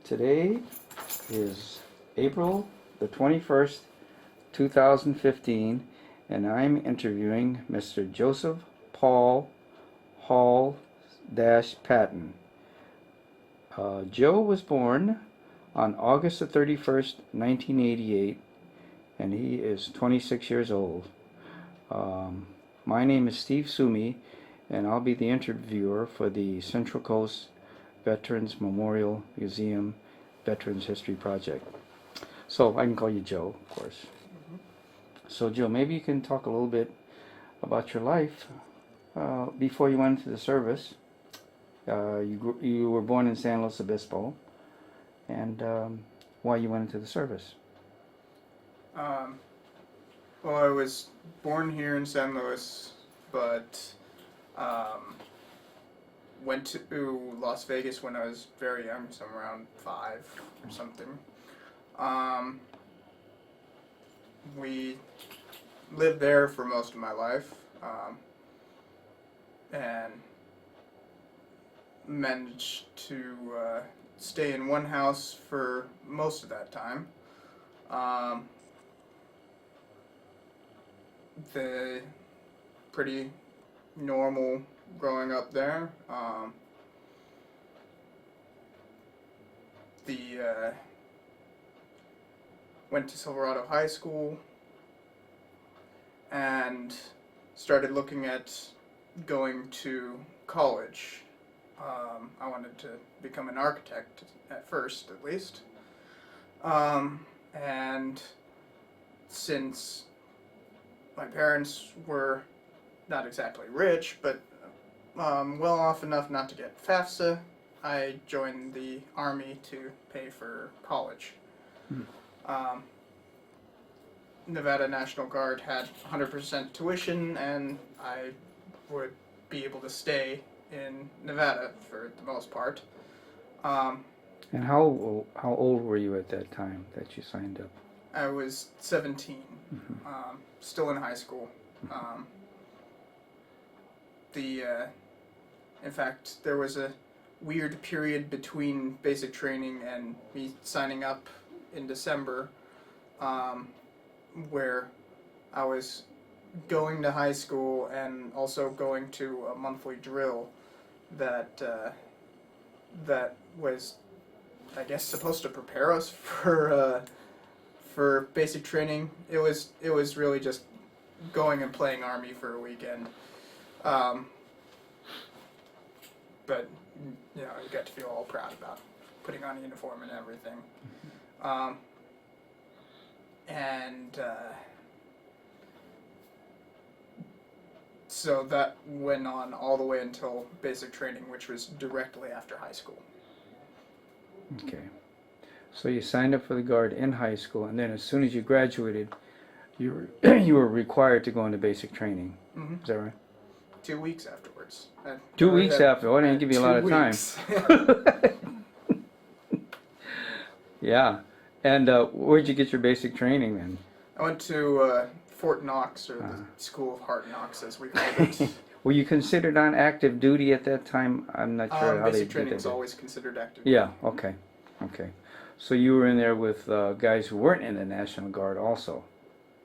Today is April the 21st, 2015, and I'm interviewing Mr. Joseph Paul Hall-Patton. Joe was born on August the 31st, 1988, and he is 26 years old. My name is Steve Sumi, and I'll be the interviewer for the Central Coast Veterans Memorial Museum Veterans History Project. So I can call you Joe, of course. Mm-hmm. So Joe, maybe you can talk a little bit about your life before you went into the service. You were born in San Luis Obispo, and why you went into the service. Well, I was born here in San Luis, but went to Las Vegas when I was very young, so around 5 or something. We lived there for most of my life, and managed to stay in one house for most of that time. The pretty normal growing up there. Went to Silverado High School and started looking at going to college. I wanted to become an architect at first, at least. And since my parents were not exactly rich, but well off enough not to get FAFSA, I joined the Army to pay for college. Nevada National Guard had 100% tuition, and I would be able to stay in Nevada for the most part. And how old were you at that time that you signed up? I was 17, still in high school. In fact, there was a weird period between basic training and me signing up in December, where I was going to high school and also going to a monthly drill that was, I guess, supposed to prepare us for basic training. It was really just going and playing Army for a weekend. But you got to feel all proud about putting on a uniform and everything. So that went on all the way until basic training, which was directly after high school. Okay. So you signed up for the Guard in high school, and then as soon as you graduated, you were required to go into basic training. Mm-hmm. Is that right? 2 weeks afterwards. 2 weeks after? Oh, I didn't give you a lot of time. Yeah. And where'd you get your basic training then? I went to Fort Knox, or the School of Hard Knocks, as we called it. Were you considered on active duty at that time? I'm not sure how they basic did training that. was always considered active. Yeah, okay. So you were in there with guys who weren't in the National Guard also,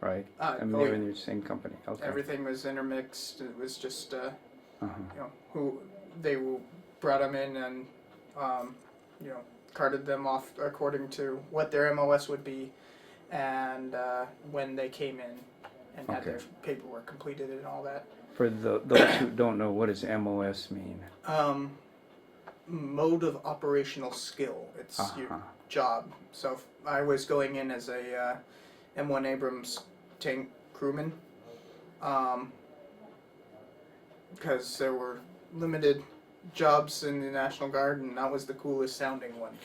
right? They were in the same company. Okay. Everything was intermixed. It was just, who they brought them in and, carted them off according to what their MOS would be, and when they came in and had their paperwork completed and all that. For those who don't know, what does MOS mean? Mode of operational skill. It's your job. So if I was going in as a M1 Abrams tank crewman, because there were limited jobs in the National Guard, and that was the coolest sounding one.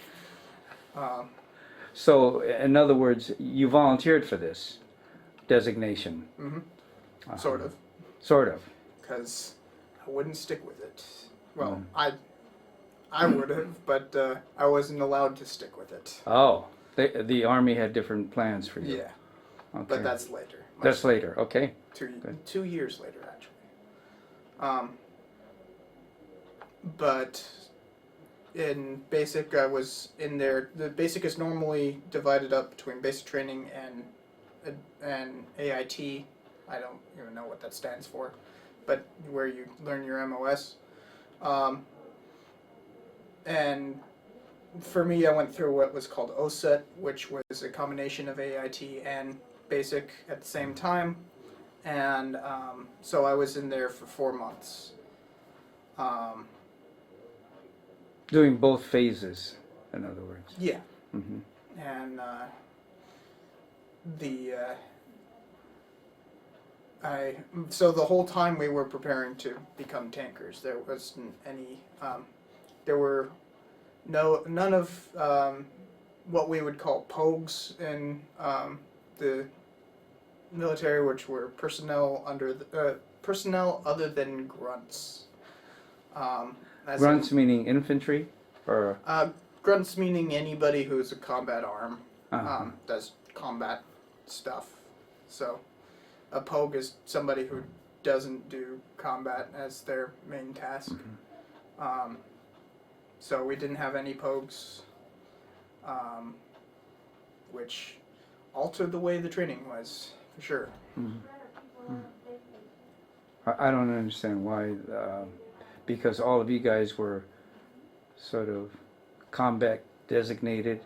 So, in other words, you volunteered for this designation. Mm-hmm. Sort of. Sort of. Because I wouldn't stick with it. Well, I would have, but I wasn't allowed to stick with it. Oh, the Army had different plans for you. Yeah. Okay. But that's later. That's later, okay. 2 years later, actually. But in basic, I was in there. The basic is normally divided up between basic training and AIT. I don't even know what that stands for, but where you learn your MOS. And for me, I went through what was called OSET, which was a combination of AIT and basic at the same time. And so I was in there for 4 months. Doing both phases, in other words. Yeah. Mm-hmm. And so the whole time we were preparing to become tankers, there wasn't any, there were none of what we would call POGs in the military, which were personnel other than grunts. Grunts meaning infantry, or grunts meaning anybody who's a combat arm, uh-huh. Does combat stuff. So a POG is somebody who doesn't do combat as their main task. Mm-hmm. So we didn't have any POGs, which altered the way the training was, for sure. Mm-hmm. I don't understand why, because all of you guys were sort of combat designated,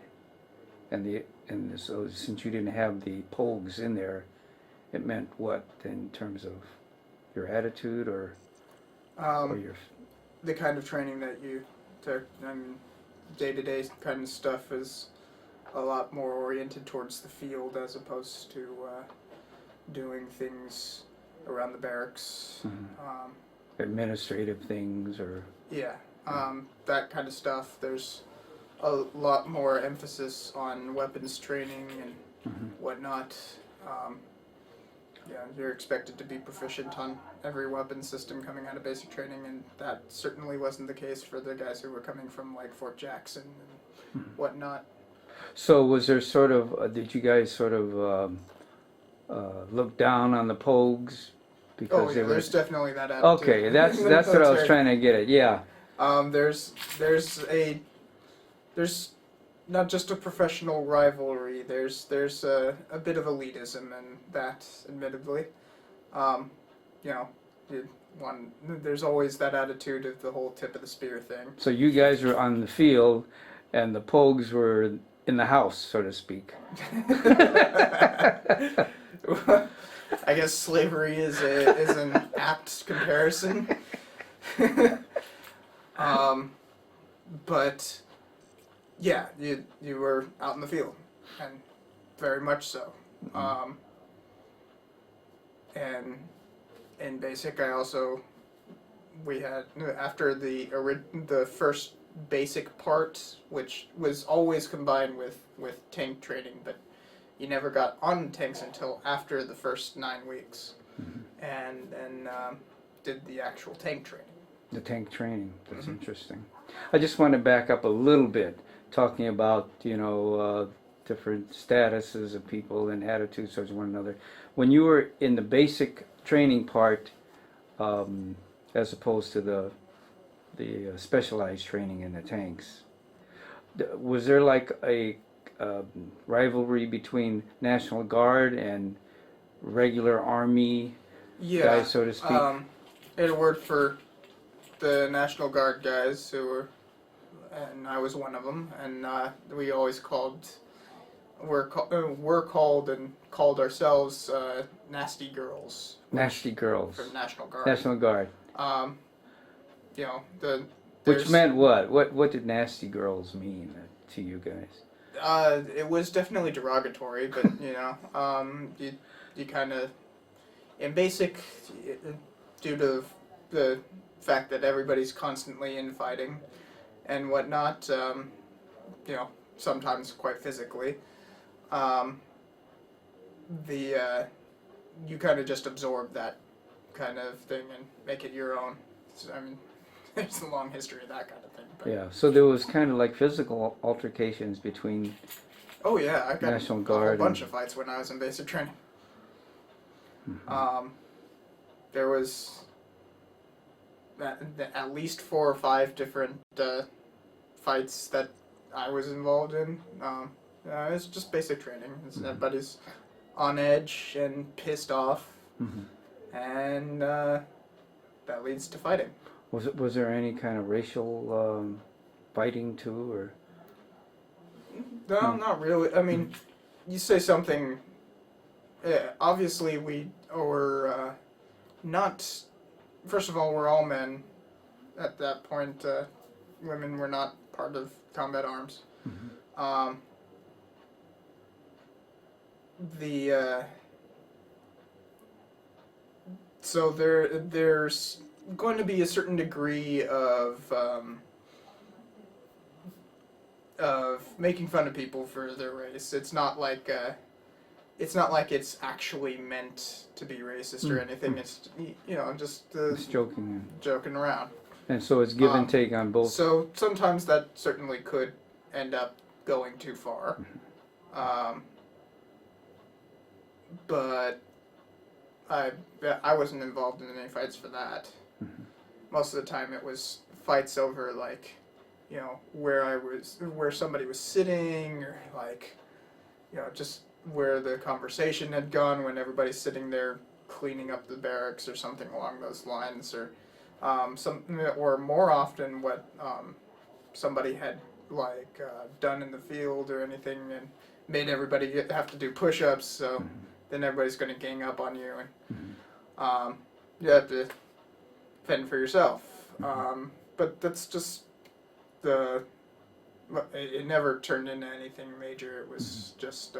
so since you didn't have the POGs in there, it meant what in terms of your attitude or your the kind of training that you took. I mean, day-to-day kind of stuff is a lot more oriented towards the field as opposed to doing things around the barracks. mm-hmm. Administrative things or that kind of stuff. There's a lot more emphasis on weapons training and mm-hmm. whatnot. You're expected to be proficient on every weapon system coming out of basic training, and that certainly wasn't the case for the guys who were coming from like Fort Jackson and mm-hmm. whatnot. So was there sort of, did you guys sort of look down on the POGs? Because there's definitely that attitude. Okay, that's what I was trying to get at, yeah. There's not just a professional rivalry, there's a bit of elitism in that, admittedly. There's always that attitude of the whole tip of the spear thing. So you guys were on the field, and the POGs were in the house, so to speak. I guess slavery is an apt comparison. But yeah, you were out in the field, and very much so. Mm-hmm. And in basic, we had after the first basic part, which was always combined with tank training, but you never got on tanks until after the first 9 weeks, mm-hmm. and then did the actual tank training. The tank training, that's mm-hmm. interesting. I just want to back up a little bit, talking about, different statuses of people and attitudes towards one another. When you were in the basic training part, as opposed to the specialized training in the tanks, was there like a rivalry between National Guard and regular Army guys, so to speak? I had a word for the National Guard guys and I was one of them, and we always were called and called ourselves nasty girls. Nasty girls. For National Guard. National Guard. Which meant what? What did nasty girls mean to you guys? It was definitely derogatory, but you kind of, in basic, due to the fact that everybody's constantly infighting and whatnot, sometimes quite physically, you kind of just absorb that kind of thing and make it your own. So, I mean, there's a long history of that kind of thing. But. Yeah, so there was kind of like physical altercations between. Oh yeah, I got National Guard a whole bunch of fights when I was in basic training. Mm-hmm. There was at least 4 or 5 different fights that I was involved in. It's just basic training. Everybody's on edge and pissed off, and that leads to fighting. Was there any kind of racial fighting too, or? No, not really. I mean, you say something. Obviously, we were not. First of all, we're all men. At that point, women were not part of combat arms. So there's going to be a certain degree of making fun of people for their race. It's not like it's actually meant to be racist or anything. It's just Just joking. joking around. And so it's give and take on both. So sometimes that certainly could end up going too far. But I wasn't involved in any fights for that. Most of the time it was fights over where somebody was sitting, or just where the conversation had gone when everybody's sitting there cleaning up the barracks or something along those lines, or or more often what somebody had done in the field or anything and made everybody have to do push-ups, so then everybody's going to gang up on you, and you have to fend for yourself. But that's just it never turned into anything major. It was just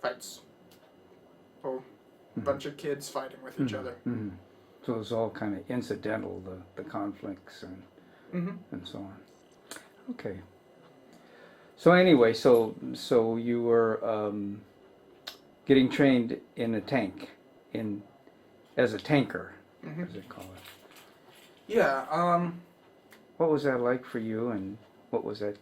fights. A bunch of kids fighting with each other. So it was all kind of incidental, the conflicts and so on. Okay. So anyway, so you were getting trained in a tank, as a tanker, as they call it. Yeah. What was that like for you, and what was that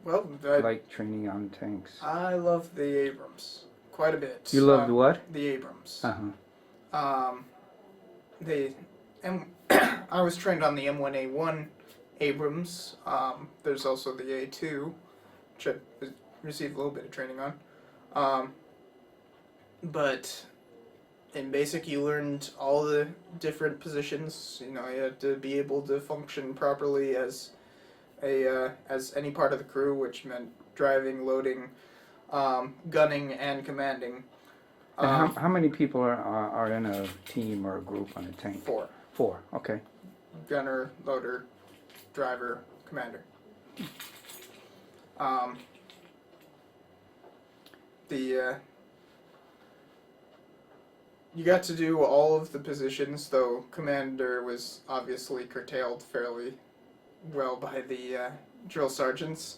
like training on tanks? I loved the Abrams quite a bit. You loved what? The Abrams. Uh-huh. I was trained on the M1A1 Abrams. There's also the A2, which I received a little bit of training on. But in basic, you learned all the different positions. You had to be able to function properly as any part of the crew, which meant driving, loading, gunning, and commanding. And how many people are in a team or a group on a tank? 4. 4, okay. Gunner, loader, driver, commander. You got to do all of the positions, though commander was obviously curtailed fairly well by the drill sergeants.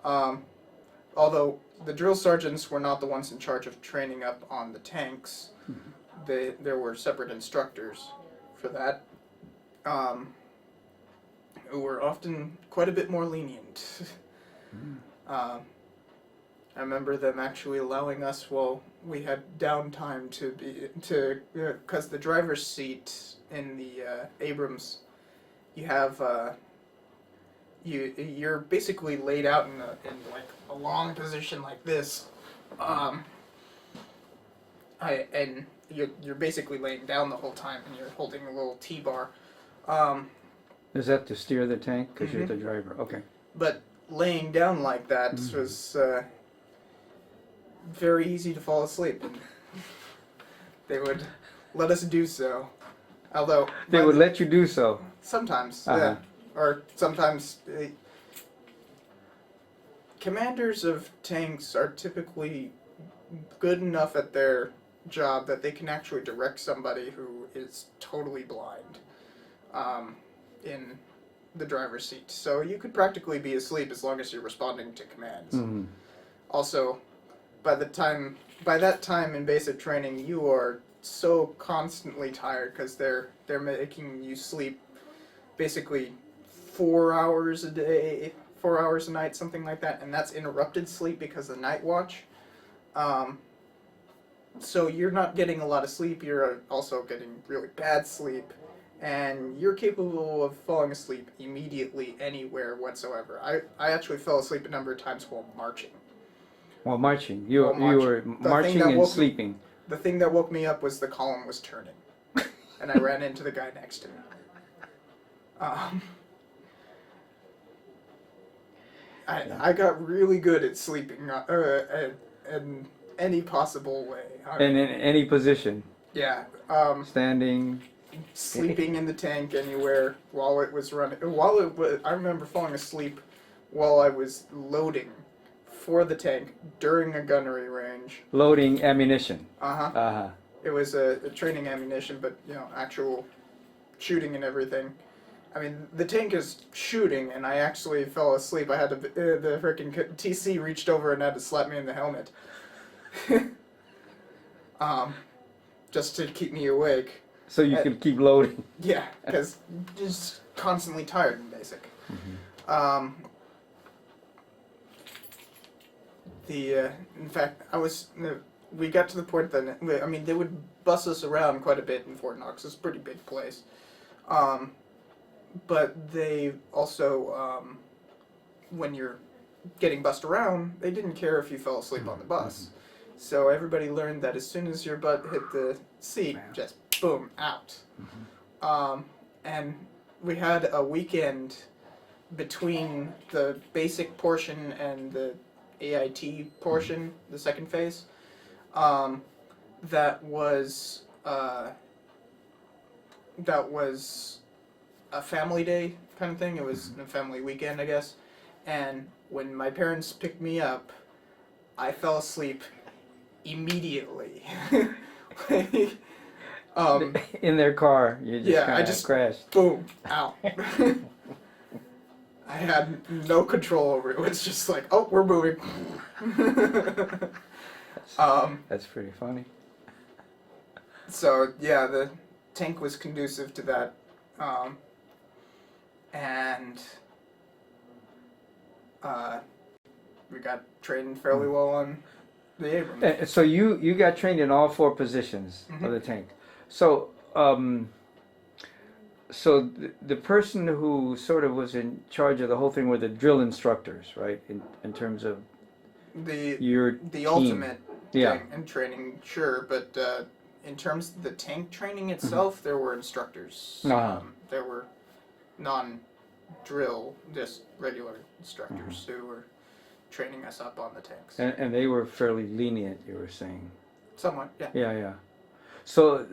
Although the drill sergeants were not the ones in charge of training up on the tanks. There were separate instructors for that, who were often quite a bit more lenient. I remember them actually allowing us, while we had downtime, because the driver's seat in the Abrams, you have you're basically laid out in a long position like this, and you're basically laying down the whole time, and you're holding a little T-bar. Is that to steer the tank? Because you're the driver. Okay. But laying down like that was very easy to fall asleep. They would let us do so. Although they would let you do so. Sometimes, yeah. Or sometimes commanders of tanks are typically good enough at their job that they can actually direct somebody who is totally blind in the driver's seat. So you could practically be asleep as long as you're responding to commands. Also, by that time in basic training, you are so constantly tired because they're making you sleep basically 4 hours a day, 4 hours a night, something like that, and that's interrupted sleep because of the night watch. So you're not getting a lot of sleep, you're also getting really bad sleep, and you're capable of falling asleep immediately anywhere whatsoever. I actually fell asleep a number of times while marching. While marching, While you were marching. marching and sleeping. The thing that woke me up was the column was turning, and I ran into the guy next to me. I got really good at sleeping in any possible way. And in any position. Yeah. Standing. Sleeping in the tank anywhere while it was running. I remember falling asleep while I was loading for the tank during a gunnery range. Loading ammunition. It was a training ammunition, but actual shooting and everything. I mean, the tank is shooting, and I actually fell asleep. I had to, the freaking TC reached over and had to slap me in the helmet. Just to keep me awake. So you could keep loading. Yeah, because just constantly tired and basic. In fact, we got to the point that, I mean, they would bus us around quite a bit in Fort Knox. It's a pretty big place. But they also, when you're getting bussed around, they didn't care if you fell asleep on the bus. So everybody learned that as soon as your butt hit the seat, just boom, out. And we had a weekend between the basic portion and the AIT portion, the second phase, that was a family day kind of thing. It was a family weekend, I guess. And when my parents picked me up, I fell asleep immediately. In their car, you just kind of crashed. Boom, out. I had no control over it. It was just like, oh, we're moving. That's pretty funny. So yeah, the tank was conducive to that, and we got trained fairly well on the Abrams. So you got trained in all four positions of the tank. So so the person who sort of was in charge of the whole thing were the drill instructors, right? In terms of your the team. ultimate thing in training, sure, but in terms of the tank training itself, there were instructors. There were non-drill, just regular instructors who were training us up on the tanks. And they were fairly lenient, you were saying. Somewhat, yeah. Yeah. So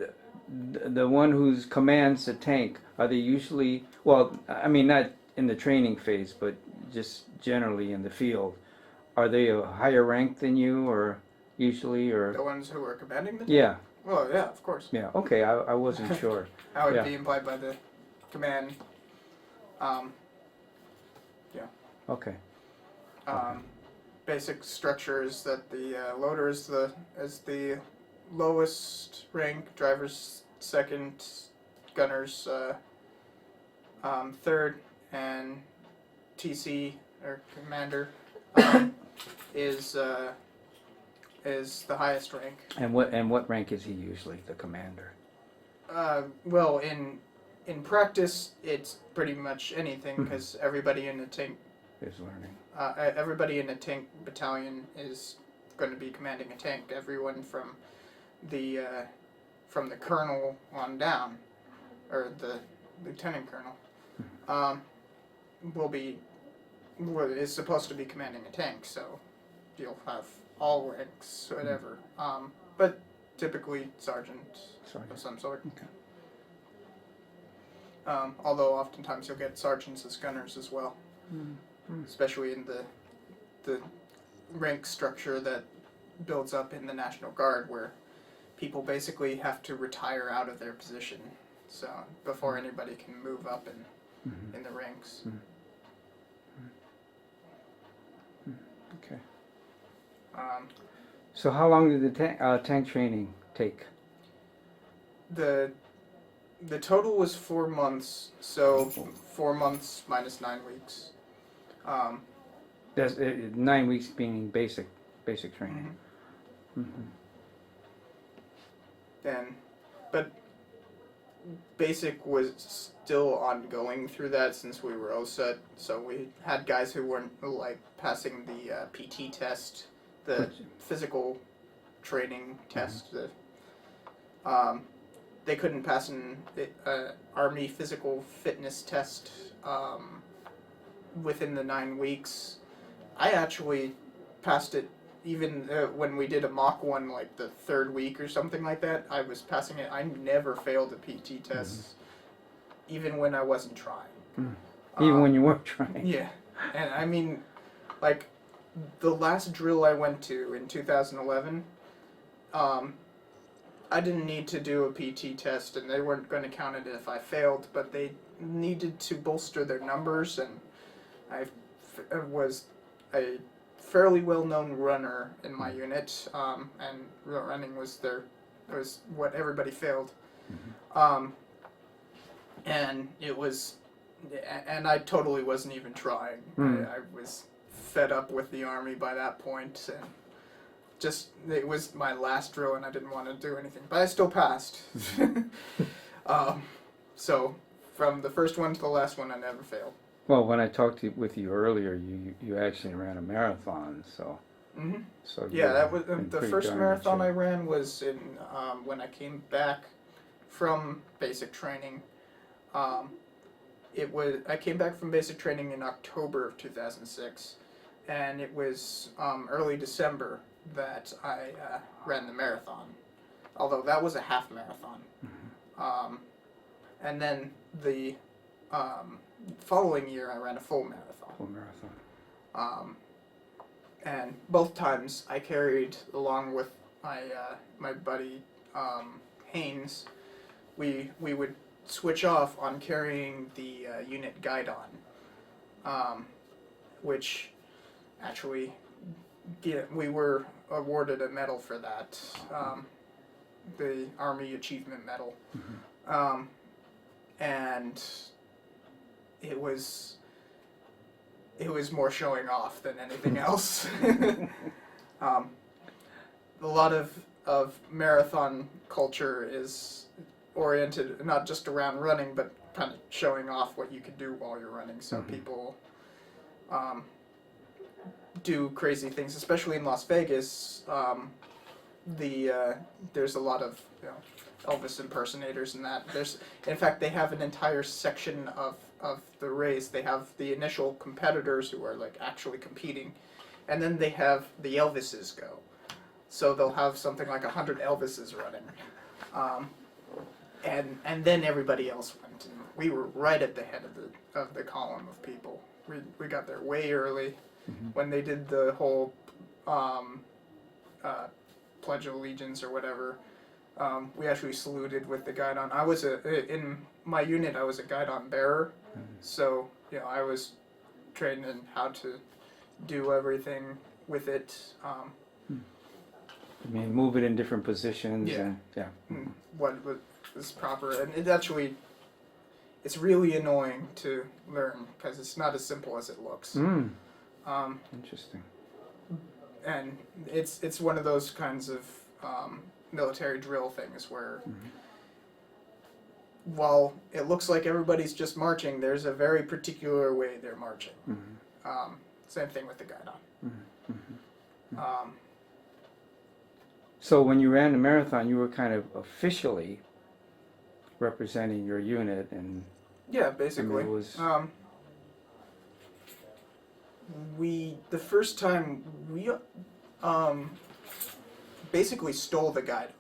the one who commands the tank, are they usually, well, I mean, not in the training phase, but just generally in the field, are they a higher rank than you, or usually, or? The ones who were commanding the tank? Yeah. Well, yeah, of course. Yeah, okay, I wasn't sure. That would be implied by the command. Okay. Basic structure is that the loader is the lowest rank, driver's second, gunner's third, and TC or commander is the highest rank. And what rank is he usually, the commander? Well, in practice, it's pretty much anything because everybody in the tank is learning. Everybody in a tank battalion is going to be commanding a tank. Everyone from the colonel on down, or the lieutenant colonel, is supposed to be commanding a tank. So you'll have all ranks, whatever. But typically sergeant of some sort. Okay. Although oftentimes you'll get sergeants as gunners as well. Especially in the rank structure that builds up in the National Guard, where people basically have to retire out of their position, so before anybody can move up in the ranks. Okay. So how long did the tank training take? The total was 4 months, so 4 months minus 9 weeks. That's 9 weeks being basic training. But basic was still ongoing through that since we were OSUT. So we had guys who weren't like passing the PT test, the physical training test. They couldn't pass an Army physical fitness test within the 9 weeks. I actually passed it even when we did a mock one like the 3rd week or something like that. I was passing it. I never failed a PT test, even when I wasn't trying. Even when you weren't trying. Yeah. And I mean, like, the last drill I went to in 2011, I didn't need to do a PT test, and they weren't going to count it if I failed, but they needed to bolster their numbers, and I was a fairly well-known runner in my unit, and running was what everybody failed. And it was, and I totally wasn't even trying. I was fed up with the Army by that point, and it was my last drill, and I didn't want to do anything, but I still passed. So from the first one to the last one, I never failed. Well, when I talked with you earlier, you actually ran a marathon, so. So yeah, that was the first marathon I ran was in when I came back from basic training. I came back from basic training in October of 2006, and it was early December that I ran the marathon, although that was a half marathon. And then the following year I ran a full marathon. And both times I carried, along with my buddy Haynes, we would switch off on carrying the unit guidon, which actually we were awarded a medal for that, the Army Achievement Medal. And it was more showing off than anything else. A lot of marathon culture is oriented not just around running, but kind of showing off what you can do while you're running. So people do crazy things, especially in Las Vegas. There's a lot of Elvis impersonators and that. In fact, they have an entire section of the race. They have the initial competitors who are like actually competing, and then they have the Elvises go. So they'll have something like 100 Elvises running, and then everybody else went. And we were right at the head of the column of people. We got there way early when they did the whole Pledge of Allegiance or whatever. We actually saluted with the guidon. I was in my unit. I was a guidon bearer, so I was trained in how to do everything with it. I mean, move it in different positions. Yeah. And, What was proper, and it's really annoying to learn because it's not as simple as it looks. Interesting. And it's one of those kinds of military drill things where while it looks like everybody's just marching, there's a very particular way they're marching. Same thing with the guidon. So when you ran the marathon, you were kind of officially representing your unit, and yeah, basically. it was the first time we basically stole the guidon.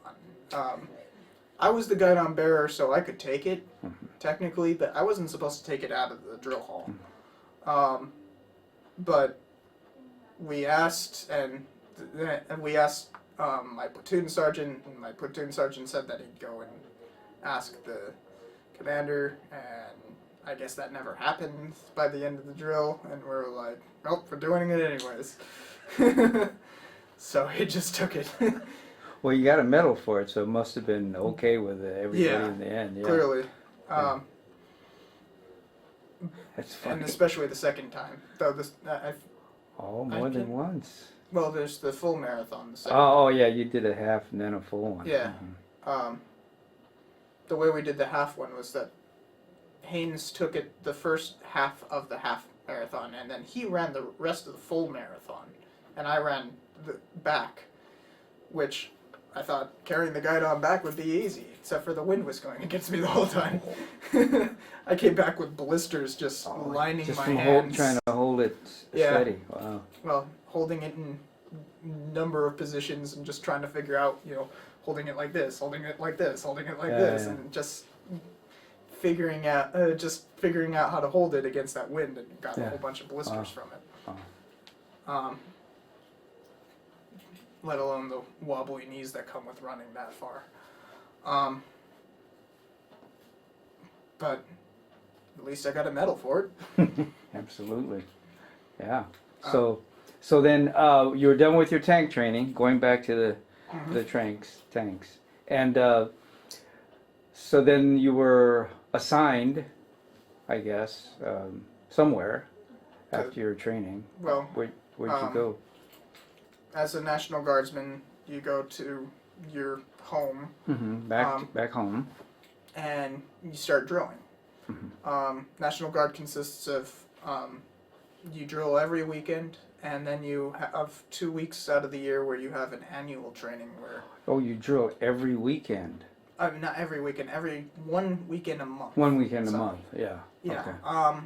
I was the guidon bearer, so I could take it technically, but I wasn't supposed to take it out of the drill hall. But we asked, and we asked my platoon sergeant, and my platoon sergeant said that he'd go and ask the commander, and I guess that never happened by the end of the drill, and we were like, nope, we're doing it anyways. So he just took it. Well, you got a medal for it, so it must have been okay with everybody in the end. Yeah, clearly. That's funny. And especially the second time. Though more than once. Well, there's the full marathon. The second Oh, yeah, you did a half and then a full one. Yeah. the way we did the half one was that Haynes took it the first half of the half marathon, and then he ran the rest of the full marathon, and I ran the back, which I thought carrying the guide on back would be easy, except for the wind was going against me the whole time. I came back with blisters just lining just my from hands. trying to hold it Yeah. steady. Wow. Well, holding it in number of positions and just trying to figure out, holding it like this, holding it like this, holding it like this, and just figuring out how to hold it against that wind, and got a whole bunch of blisters from it. Let alone the wobbly knees that come with running that far. But at least I got a medal for it. Absolutely. Yeah. So then you were done with your tank training, going back to the tanks. And so then you were assigned, I guess, somewhere after your training. Well, where'd you go? As a National Guardsman, you go to your home. Back home. And you start drilling. National Guard consists of you drill every weekend, and then you have 2 weeks out of the year where you have an annual training where. Oh, you drill every weekend. I mean, not every weekend. Every 1 weekend a month. 1 weekend a month. Yeah. Yeah. Okay. I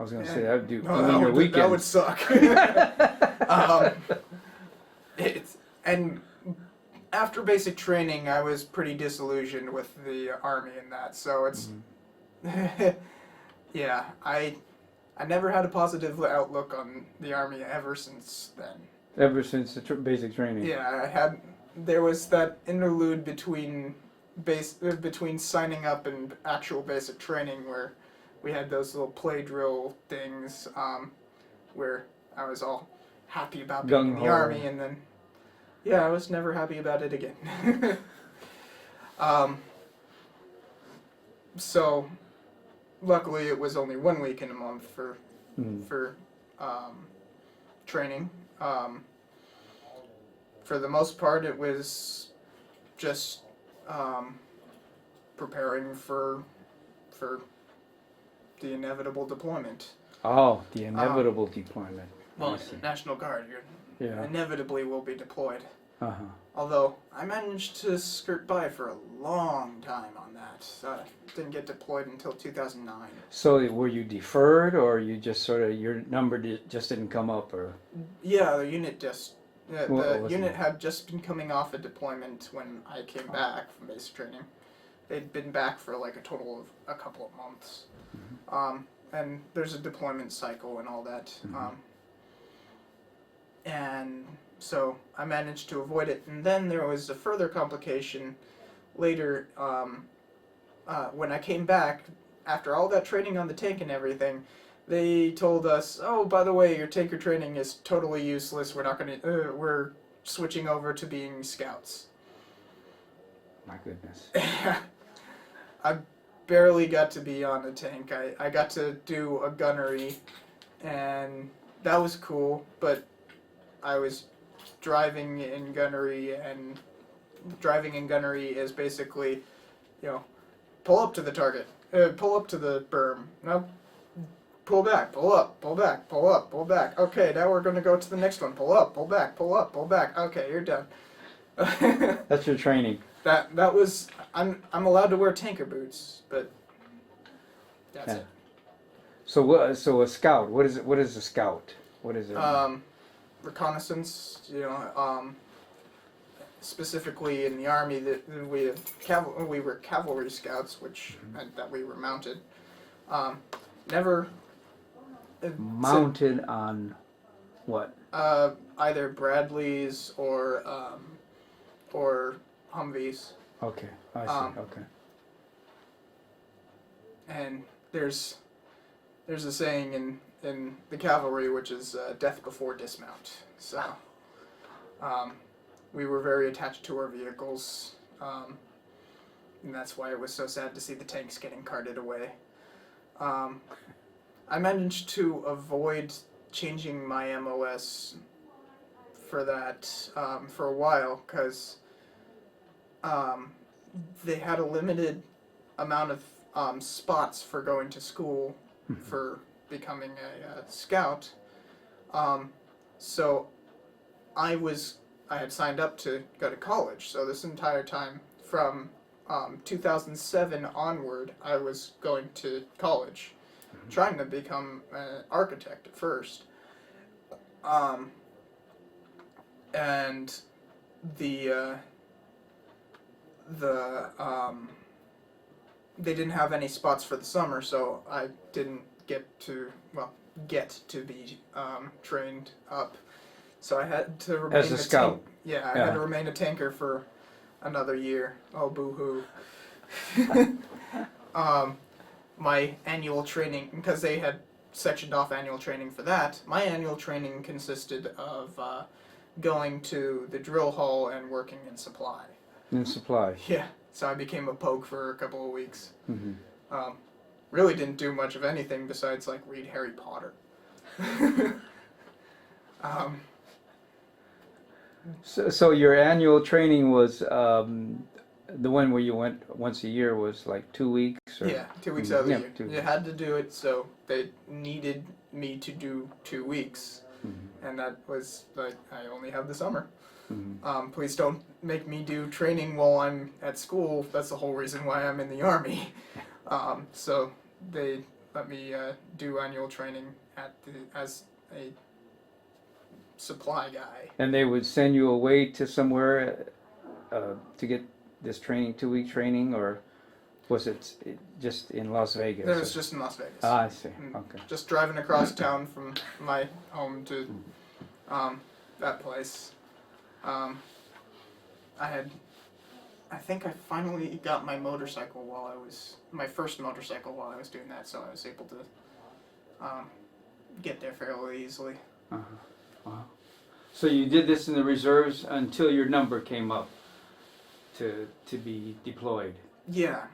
was gonna say that would do. That would suck. And after basic training, I was pretty disillusioned with the Army and that. So it's, yeah, I never had a positive outlook on the Army ever since then. Ever since the basic training. Yeah, there was that interlude between signing up and actual basic training where we had those little play drill things, where I was all happy about being in the Army, and then, I was never happy about it again. So, luckily it was only 1 week in a month for training. For the most part, it was just preparing for the inevitable deployment. Oh, the inevitable deployment. Well, National Guard, you inevitably will be deployed. Although I managed to skirt by for a long time on that. Didn't get deployed until 2009. So were you deferred, or you just sort of your number just didn't come up, or? Yeah, the unit the unit had just been coming off a deployment when I came back from basic training. They'd been back for like a total of a couple of months. And there's a deployment cycle and all that. And so I managed to avoid it. And then there was a further complication later when I came back after all that training on the tank and everything. They told us, oh, by the way, your tanker training is totally useless. We're switching over to being scouts. My goodness. I barely got to be on a tank. I got to do a gunnery, and that was cool, but I was driving in gunnery, and driving in gunnery is basically, pull up to the target, pull up to the berm, no, pull back, pull up, pull back, pull up, pull back. Okay, now we're going to go to the next one. Pull up, pull back, pull up, pull back. Okay, you're done. That's your training. That was I'm allowed to wear tanker boots, but that's it. So a scout. What is it? What is a scout? What is it? Reconnaissance. Specifically in the Army, that we were cavalry scouts, which meant that we were mounted. Never mounted on what? Either Bradleys or Humvees. Okay, I see. Okay. And there's a saying in the cavalry, which is death before dismount. So we were very attached to our vehicles, and that's why it was so sad to see the tanks getting carted away. I managed to avoid changing my MOS for that for a while, because they had a limited amount of spots for going to school for becoming a scout. So I had signed up to go to college. So this entire time from 2007 onward, I was going to college, trying to become an architect at first. And the they didn't have any spots for the summer, so I didn't get to be trained up. So I had to remain As a scout. I had to remain a tanker for another year. Oh, boo-hoo. My annual training, because they had sectioned off annual training for that, my annual training consisted of going to the drill hall and working in supply. In supply. Yeah, so I became a poke for a couple of weeks. Mm-hmm. Really didn't do much of anything besides like read Harry Potter. So your annual training was the one where you went once a year was like 2 weeks? Or? Yeah, 2 weeks out of the year. 2 You had to do it, so they needed me to do 2 weeks. Mm-hmm. And that was like, I only have the summer. Mm-hmm. Please don't make me do training while I'm at school. That's the whole reason why I'm in the Army. So they let me do annual training as a supply guy. And they would send you away to somewhere to get this training, 2-week training, or was it just in Las Vegas? It was just in Las Vegas. Ah, I see. Okay. Just driving across town from my home to that place. I think I finally got my motorcycle my first motorcycle while I was doing that, so I was able to get there fairly easily. Uh-huh. Wow. So you did this in the reserves until your number came up to be deployed. Yeah.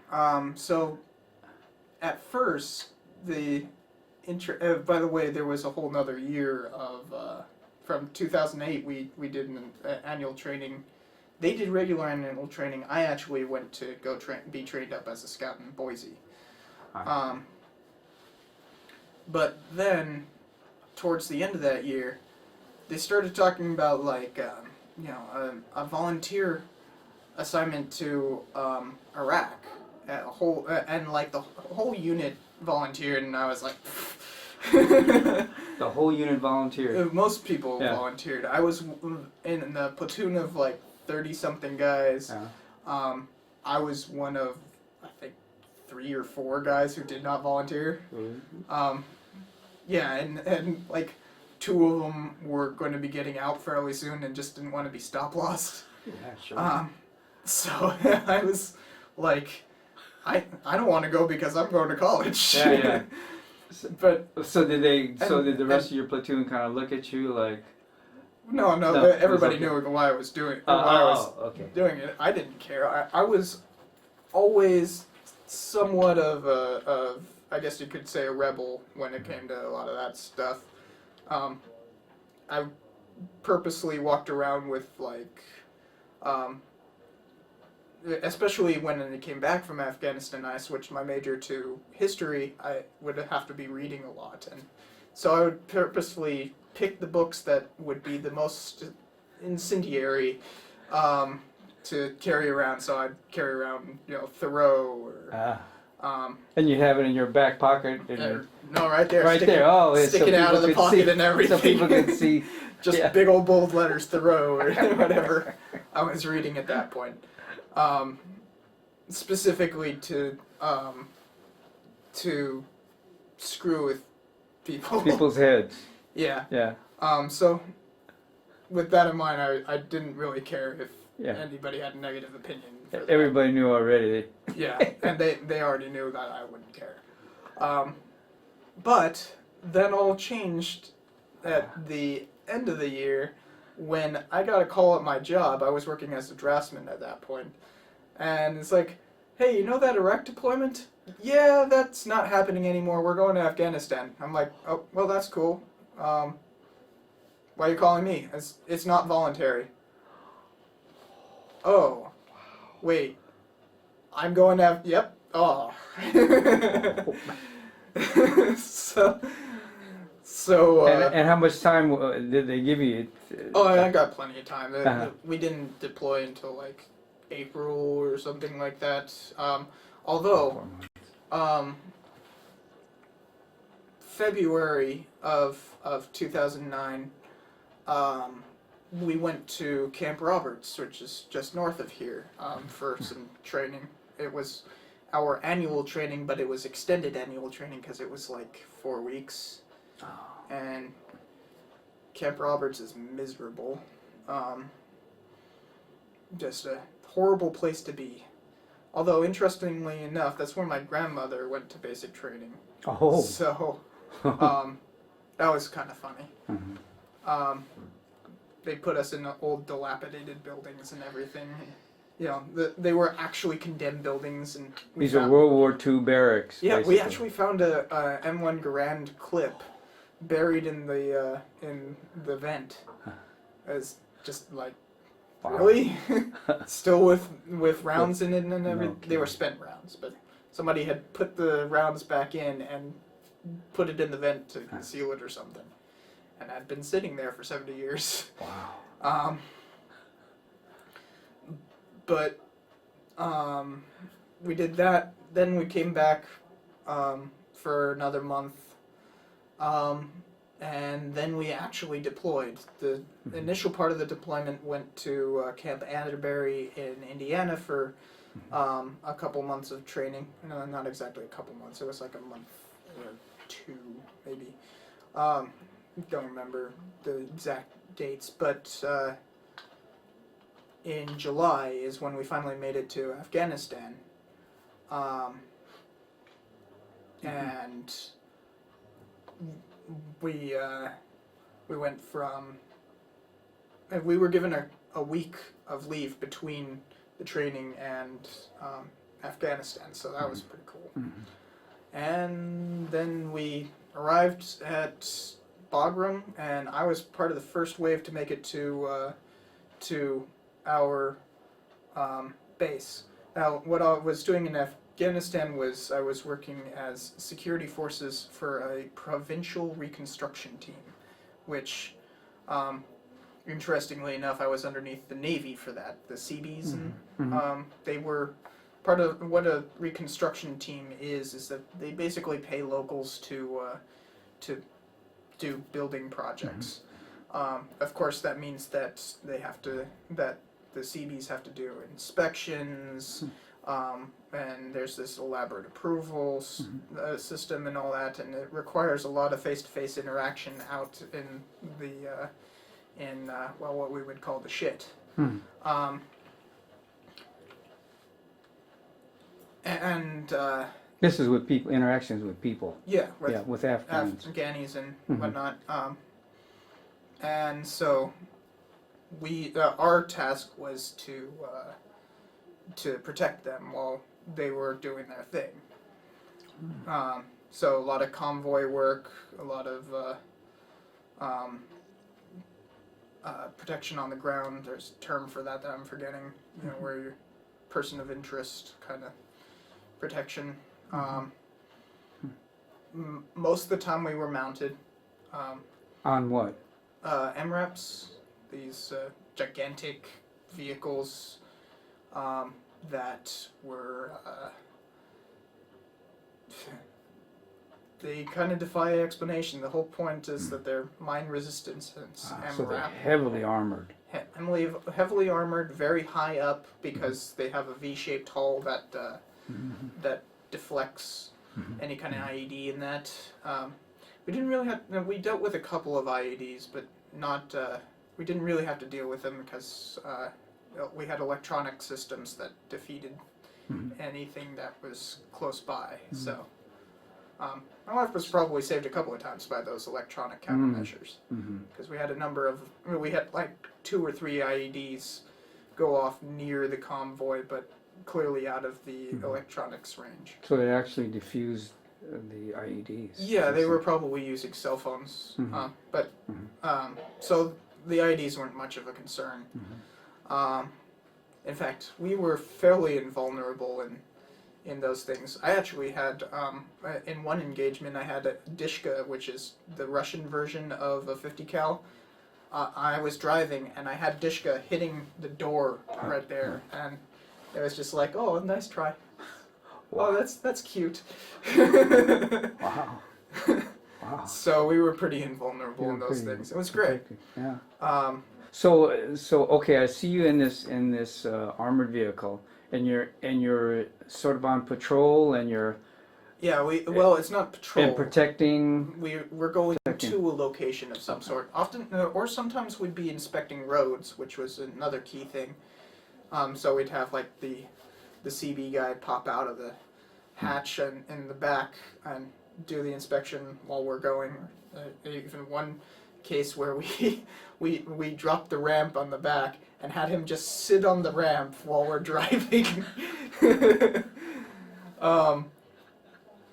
So at first, by the way, there was a whole nother year of from 2008. We did an annual training. They did regular annual training. I actually went to go be trained up as a scout in Boise. But then, towards the end of that year, they started talking about like a volunteer assignment to Iraq, and like the whole unit volunteered, and I was like, The whole unit volunteered. Most people volunteered. I was in a platoon of like 30-something guys. Yeah. I was one of, I think, 3 or 4 guys who did not volunteer. Mm-hmm. Yeah, and like 2 of them were going to be getting out fairly soon and just didn't want to be stop-lost. Yeah, sure. So I was like, I don't want to go because I'm going to college. Yeah, yeah. But so did the rest of your platoon kind of look at you like? No, everybody okay. knew why I was doing doing it. I didn't care. I was always somewhat of I guess you could say a rebel when it came to a lot of that stuff. I purposely walked around with like, especially when I came back from Afghanistan, I switched my major to history. I would have to be reading a lot, and so I would purposefully pick the books that would be the most incendiary to carry around. So I'd carry around, Thoreau or. And you have it in your back pocket. No, right there. Right there. Oh, sticking out of the pocket and everything. So people can see. Just big old bold letters, Thoreau or whatever I was reading at that point. Specifically to screw with people. People's heads. Yeah. Yeah. So with that in mind, I didn't really care if Yeah. anybody had a negative opinion. Everybody knew already. Yeah, and they already knew that I wouldn't care. But then all changed at the end of the year when I got a call at my job. I was working as a draftsman at that point. And it's like, hey, you know that Iraq deployment? Yeah, that's not happening anymore. We're going to Afghanistan. I'm like, oh, well, that's cool. Why are you calling me? It's not voluntary. Oh, wait. I'm going to. Yep. Oh. so. And how much time did they give you? Oh, I got plenty of time. Uh-huh. We didn't deploy until like April or something like that. Although, February of 2009, we went to Camp Roberts, which is just north of here, for some training. It was our annual training, but it was extended annual training because it was like 4 weeks. And Camp Roberts is miserable. Just a horrible place to be. Although, interestingly enough, that's where my grandmother went to basic training. Oh. So, that was kind of funny. Mm-hmm. They put us in old dilapidated buildings and everything. You know, they were actually condemned buildings. And These are World War II barracks. Yeah, basically. we actually found a M1 Garand clip buried in the vent. It's just like, wow. Really? Still with rounds in it and everything? Okay. They were spent rounds, but somebody had put the rounds back in and put it in the vent to conceal it or something. And I'd been sitting there for 70 years. Wow. But we did that. Then we came back for another month. And then we actually deployed. The initial part of the deployment went to Camp Atterbury in Indiana for a couple months of training. No, not exactly a couple months. It was like a month or 2, maybe. Don't remember the exact dates, but in July is when we finally made it to Afghanistan. And we went from, we were given a week of leave between the training and Afghanistan, so that was pretty cool. And then we arrived at Bagram, and I was part of the first wave to make it to our base. Now, what I was doing in Afghanistan was I was working as security forces for a provincial reconstruction team, which, interestingly enough, I was underneath the Navy for that, the Seabees, and they were part of what a reconstruction team is that they basically pay locals to do building projects. Of course, that means that the Seabees have to do inspections. And there's this elaborate approvals system and all that, and it requires a lot of face-to-face interaction out in the what we would call the shit. This is with people, interactions with people. Yeah, with Afghans. Afghanis and whatnot. And so we our task was to protect them while they were doing their thing. So a lot of convoy work, a lot of protection on the ground. There's a term for that I'm forgetting. You know, where you're person of interest kind of protection. Most of the time we were mounted. On what? MREPs, these gigantic vehicles that were they kind of defy explanation. The whole point is that they're mine resistant since So they're heavily armored. Heavily armored, very high up because they have a V-shaped hull that that deflects any kind of IED in that. We didn't really have. We dealt with a couple of IEDs, but not. We didn't really have to deal with them because we had electronic systems that defeated anything that was close by. So my life was probably saved a couple of times by those electronic countermeasures because we had a number of. We had like 2 or 3 IEDs go off near the convoy, but clearly out of the electronics range. So they actually diffused the IEDs. Yeah, they were probably using cell phones, so the IEDs weren't much of a concern. In fact, we were fairly invulnerable in those things. I actually had, in one engagement, I had a Dishka, which is the Russian version of a 50 cal. I was driving, and I had Dishka hitting the door right there, and it was just like, oh, nice try. Wow, that's cute. Wow. Wow. So we were pretty invulnerable in those things. It was great. Yeah. Um, So okay, I see you in this armored vehicle, and you're sort of on patrol, and you're yeah, it's not patrol. and protecting. We're going to a location of some sort. Often, or sometimes we'd be inspecting roads, which was another key thing. So we'd have like the CB guy pop out of the hatch and in the back and do the inspection while we're going. Even one case where we dropped the ramp on the back and had him just sit on the ramp while we're driving.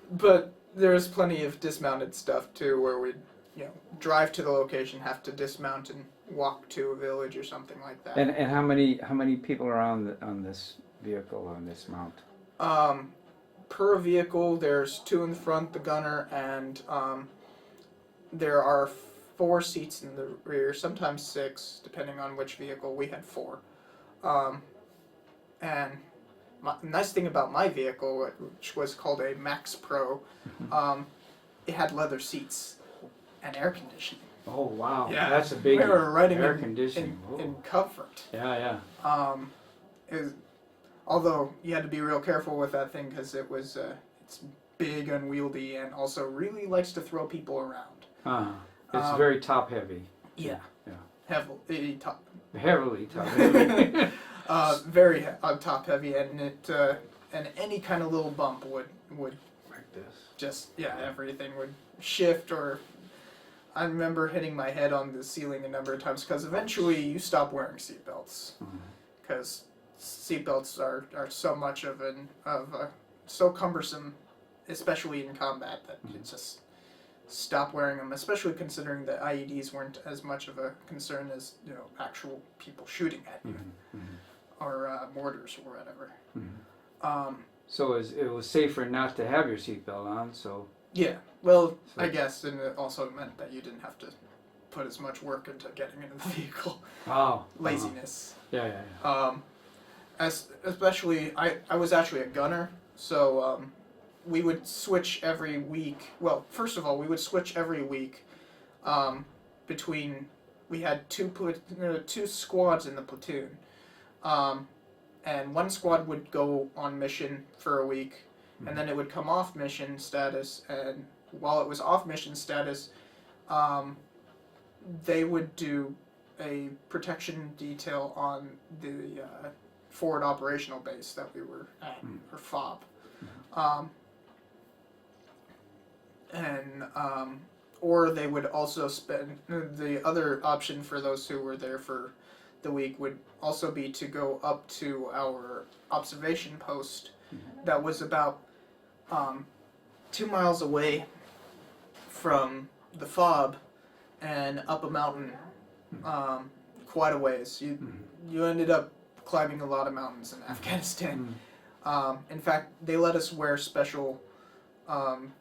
But there's plenty of dismounted stuff too, where we'd drive to the location, have to dismount and walk to a village or something like that. And how many people are on this vehicle, on this mount? Per vehicle, there's 2 in the front, the gunner, and there are 4 seats in the rear, sometimes 6, depending on which vehicle. We had 4. And the nice thing about my vehicle, which was called a Max Pro, it had leather seats and air conditioning. Oh wow! Yeah, That's a big we were riding air conditioning. in comfort. Yeah. Although you had to be real careful with that thing because it's big, unwieldy, and also really likes to throw people around. It's very top heavy. Yeah. Yeah. Heavily top. Heavily top heavy. Very top heavy, and and any kind of little bump would Like this. just everything would shift. Or I remember hitting my head on the ceiling a number of times because eventually you stop wearing seatbelts because seatbelts are so much of so cumbersome, especially in combat, that you just stop wearing them, especially considering that IEDs weren't as much of a concern as actual people shooting at you or mortars or whatever. So it was safer not to have your seatbelt on. So yeah, well, I guess, and it also meant that you didn't have to put as much work into getting into the vehicle. Laziness. Yeah. Especially, I was actually a gunner, so we would switch every week. Well, first of all, we would switch every week between. We had two squads in the platoon, and one squad would go on mission for a week, and then it would come off mission status. And while it was off mission status, they would do a protection detail on the forward operational base that we were at, or FOB. Or they would also spend, the other option for those who were there for the week would also be to go up to our observation post that was about 2 miles away from the FOB and up a mountain quite a ways. You ended up climbing a lot of mountains in Afghanistan. In fact, they let us wear special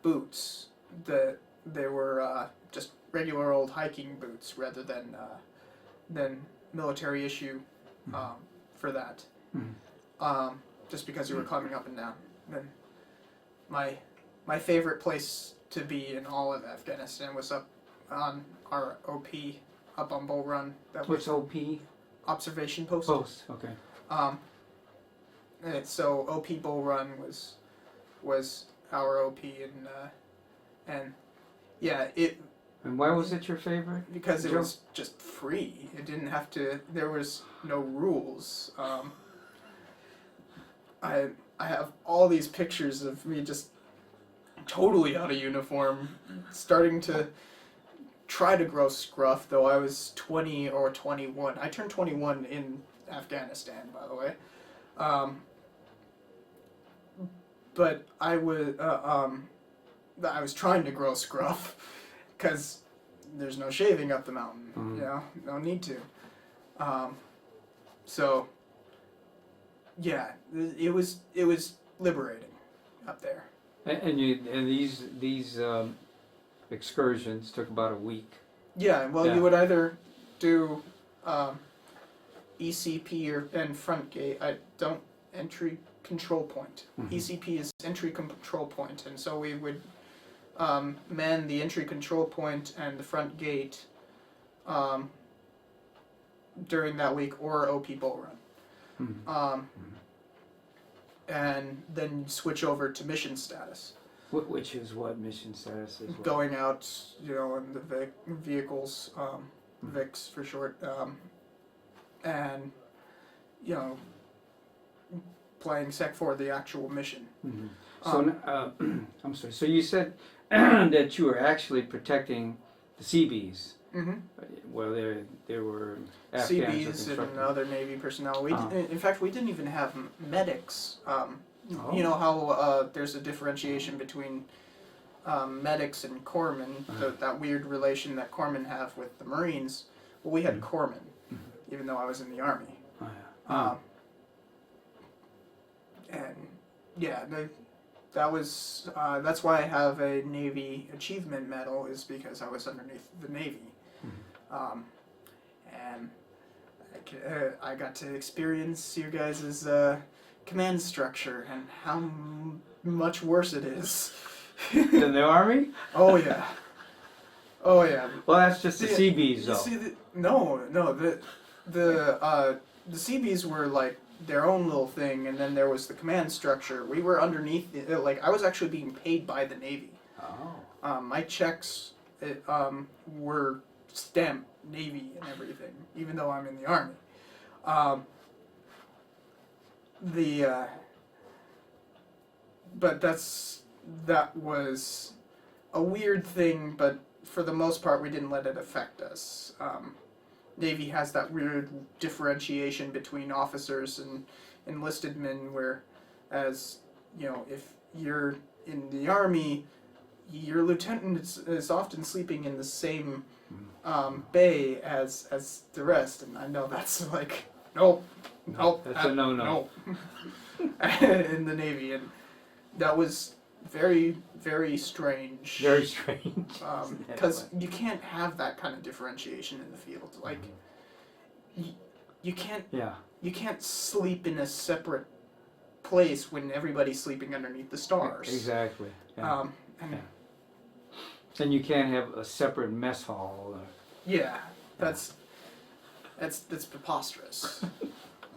boots that they were just regular old hiking boots rather than military issue for that. Just because you were climbing up and down. Then my favorite place to be in all of Afghanistan was up on our OP up on Bull Run. What's OP? Observation post. Okay. So OP Bull Run was our OP, and yeah, it. And why was it your favorite? Because it was just free. It didn't have to. There was no rules. I have all these pictures of me just totally out of uniform, starting to try to grow scruff, though I was 20 or 21. I turned 21 in Afghanistan, by the way. But I was trying to grow scruff because there's no shaving up the mountain. No need to. So yeah, it was liberating up there. And these excursions took about a week. Yeah, well, Yeah. you would either do ECP and front gate. Entry control point. Mhm. ECP is entry control point, and so we would man the entry control point and the front gate during that week, or OP bull run. Mhm. And then switch over to mission status. Which is what mission status is? What? Going out, in the vehicles, VIX for short, and, playing Sec 4, the actual mission. Mhm. So, I'm sorry. So you said that you were actually protecting the Seabees. Mm-hmm. Well, there were Afghans or CBs and constructors. other Navy personnel. In fact, we didn't even have medics. Oh. You know how there's a differentiation between medics and corpsmen, that weird relation that corpsmen have with the Marines. Well, we had corpsmen, even though I was in the Army. Oh, yeah. And yeah, that's why I have a Navy Achievement Medal, is because I was underneath the Navy. And I got to experience your guys' command structure and how much worse it is. In the Army? Oh yeah. Oh yeah. Well, that's just the Seabees, though. See, the Seabees were like their own little thing, and then there was the command structure. We were underneath. I was actually being paid by the Navy. Oh. My checks were stamped Navy and everything, even though I'm in the Army. But that was a weird thing, but for the most part, we didn't let it affect us. Navy has that weird differentiation between officers and enlisted men, whereas, if you're in the Army, your lieutenant is often sleeping in the same bay as the rest, and I know that's like, nope, That's a no-no. in the Navy, and that was very, very strange. Very strange. Because you can't have that kind of differentiation in the field. Like, you can't. Yeah. You can't sleep in a separate place when everybody's sleeping underneath the stars. Exactly. Yeah. And And you can't have a separate mess hall. yeah, that's preposterous.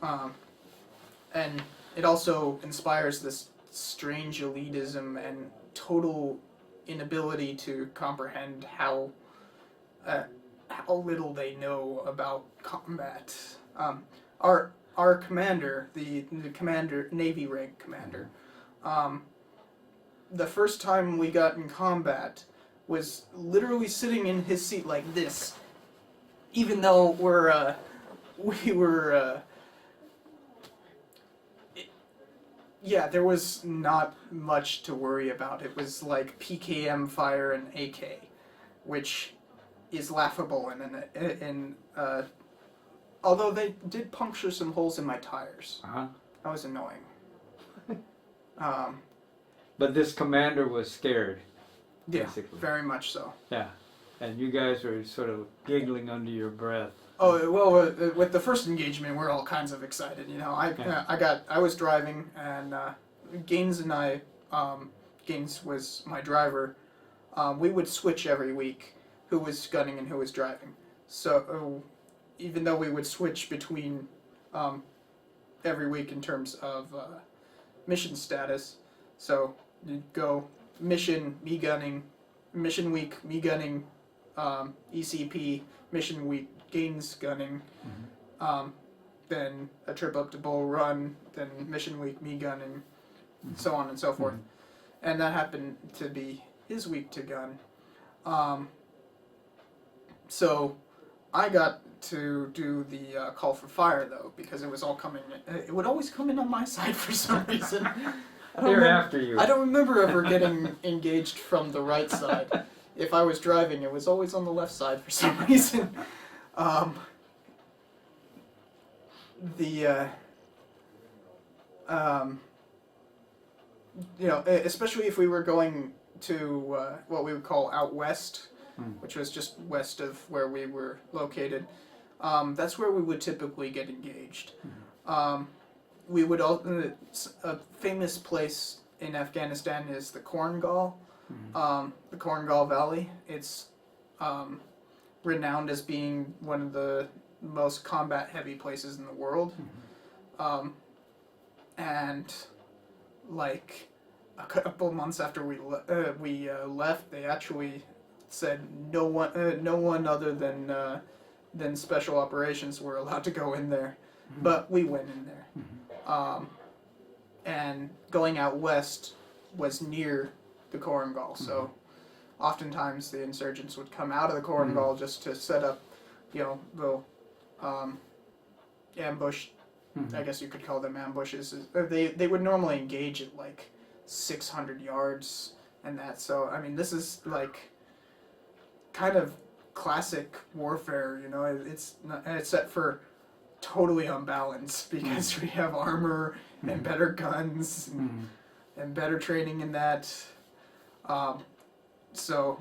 And it also inspires this strange elitism and total inability to comprehend how little they know about combat. Our commander, the commander, Navy rank commander, the first time we got in combat was literally sitting in his seat like this, even though we were. There was not much to worry about. It was like PKM fire and AK, which is laughable, and although they did puncture some holes in my tires. That was annoying. But this commander was scared. Yeah, Basically. very much so. Yeah. And you guys were sort of giggling under your breath. Oh well, with the first engagement, we're all kinds of excited. I was driving, and Gaines and I, Gaines was my driver. We would switch every week, who was gunning and who was driving. So even though we would switch between every week in terms of mission status, so you'd go mission, me gunning, mission week, me gunning, ECP, mission week, Gaines gunning, then a trip up to Bull Run, then mission week, me gunning, so on and so forth. And that happened to be his week to gun. So I got to do the call for fire, though, because it was all coming in. It would always come in on my side for some reason. They're after you. I don't remember ever getting engaged from the right side. If I was driving, it was always on the left side for some reason. um, especially if we were going to what we would call out west, which was just west of where we were located. That's where we would typically get engaged. We would a famous place in Afghanistan is the Korengal, the Korengal Valley. It's renowned as being one of the most combat-heavy places in the world. And like a couple months after we left, they actually said no one other than special operations were allowed to go in there, but we went in there. And going out west was near the Korengal, so oftentimes the insurgents would come out of the Korengal just to set up, little ambush. I guess you could call them ambushes. They would normally engage at like 600 yards and that. So I mean, this is like kind of classic warfare. It's set for totally unbalanced because we have armor and better guns and better training in that. So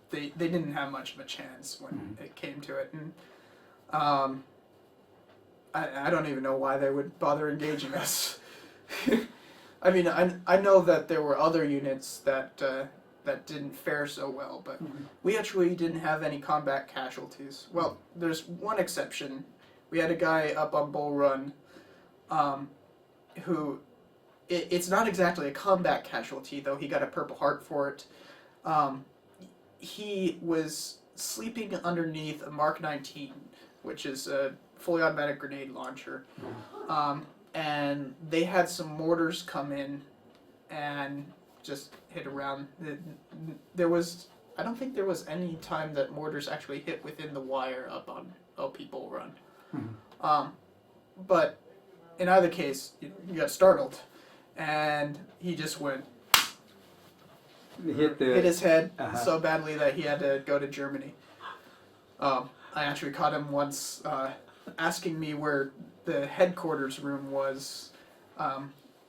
they didn't have much of a chance when it came to it, and I don't even know why they would bother engaging us. I mean, I know that there were other units that didn't fare so well, but we actually didn't have any combat casualties. Well, there's one exception. We had a guy up on Bull Run who, it's not exactly a combat casualty, though he got a Purple Heart for it. He was sleeping underneath a Mark 19, which is a fully automatic grenade launcher. And they had some mortars come in and just hit around. I don't think there was any time that mortars actually hit within the wire up on LP Bull Run. But in either case, you got startled, and he just went hit his head so badly that he had to go to Germany. I actually caught him once asking me where the headquarters room was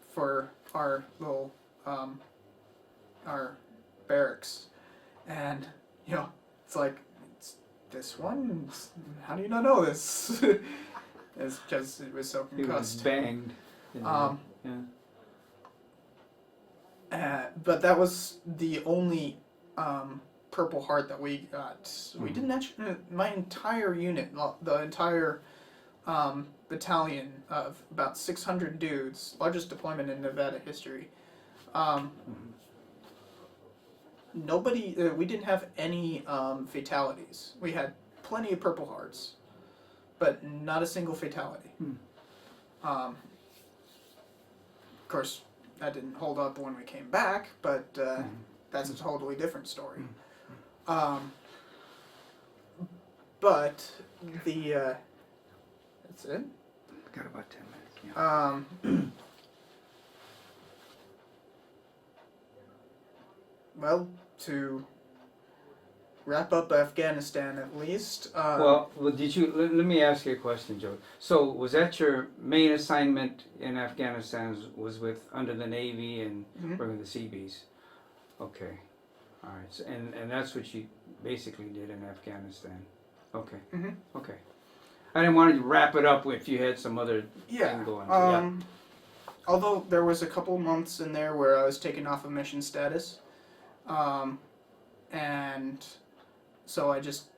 for our little our barracks, and it's like, it's this one. How do you not know this? It's because it was so concussed. He was banged. But that was the only Purple Heart that we got. We didn't actually. My entire unit, the entire battalion of about 600 dudes, largest deployment in Nevada history. Nobody. We didn't have any fatalities. We had plenty of Purple Hearts, but not a single fatality. Of course, that didn't hold up when we came back, but that's a totally different story. But the that's it. Got about 10 minutes. Well, to wrap up Afghanistan at least. Well, did you? Let me ask you a question, Joe. So, was that your main assignment in Afghanistan? Was with under the Navy and working with the Seabees? Okay, all right. So, and that's what you basically did in Afghanistan. Okay. Okay. I didn't want to wrap it up if you had some other thing going. So, although there was a couple months in there where I was taken off of mission status, and so I just